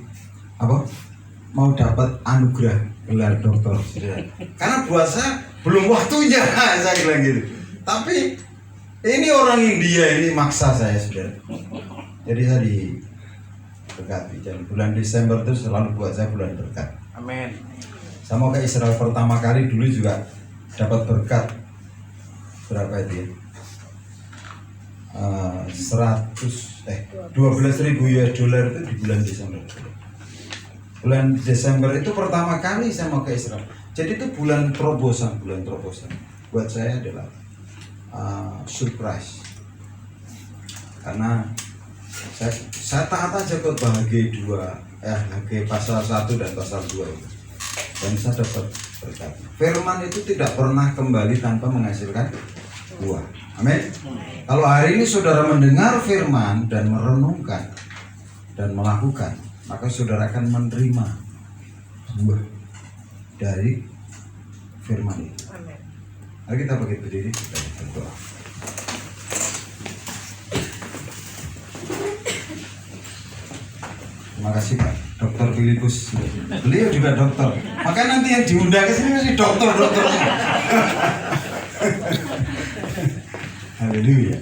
mau dapat anugerah gelar doktor, saudara. Karena buat saya belum waktunya, saya bilang gitu. Tapi ini orang India ini maksa saya, saudara. Jadi saya diberkati. Dan bulan Desember itu selalu buat saya bulan berkat. Amin. Saya mau ke Israel pertama kali dulu juga dapat berkat berapa itu ya? 12.000 US dollar itu di bulan Desember. Bulan Desember itu pertama kali saya mau ke Israel. Jadi itu bulan terobosan. Buat saya adalah surprise. Karena saya taat aja khotbah HG pasal 1 dan pasal 2 itu. Dan saya dapat berkat. Firman itu tidak pernah kembali tanpa menghasilkan buah. Amin. Kalau hari ini saudara mendengar firman dan merenungkan dan melakukan, maka saudara akan menerima buah dari firman itu. Mari kita bagi berdiri, kita berdoa. Terima kasih Pak Dokter Filipus. Beliau juga dokter. Maka nanti yang diundang ke sini masih dokter. Haleluya.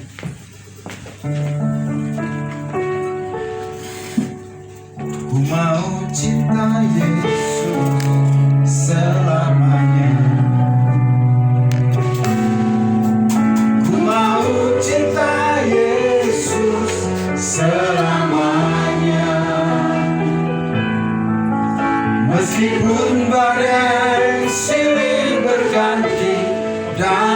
Ku mau cinta Yesus selamanya. Ku mau cinta Yesus selamanya. Meskipun badai silih berganti dan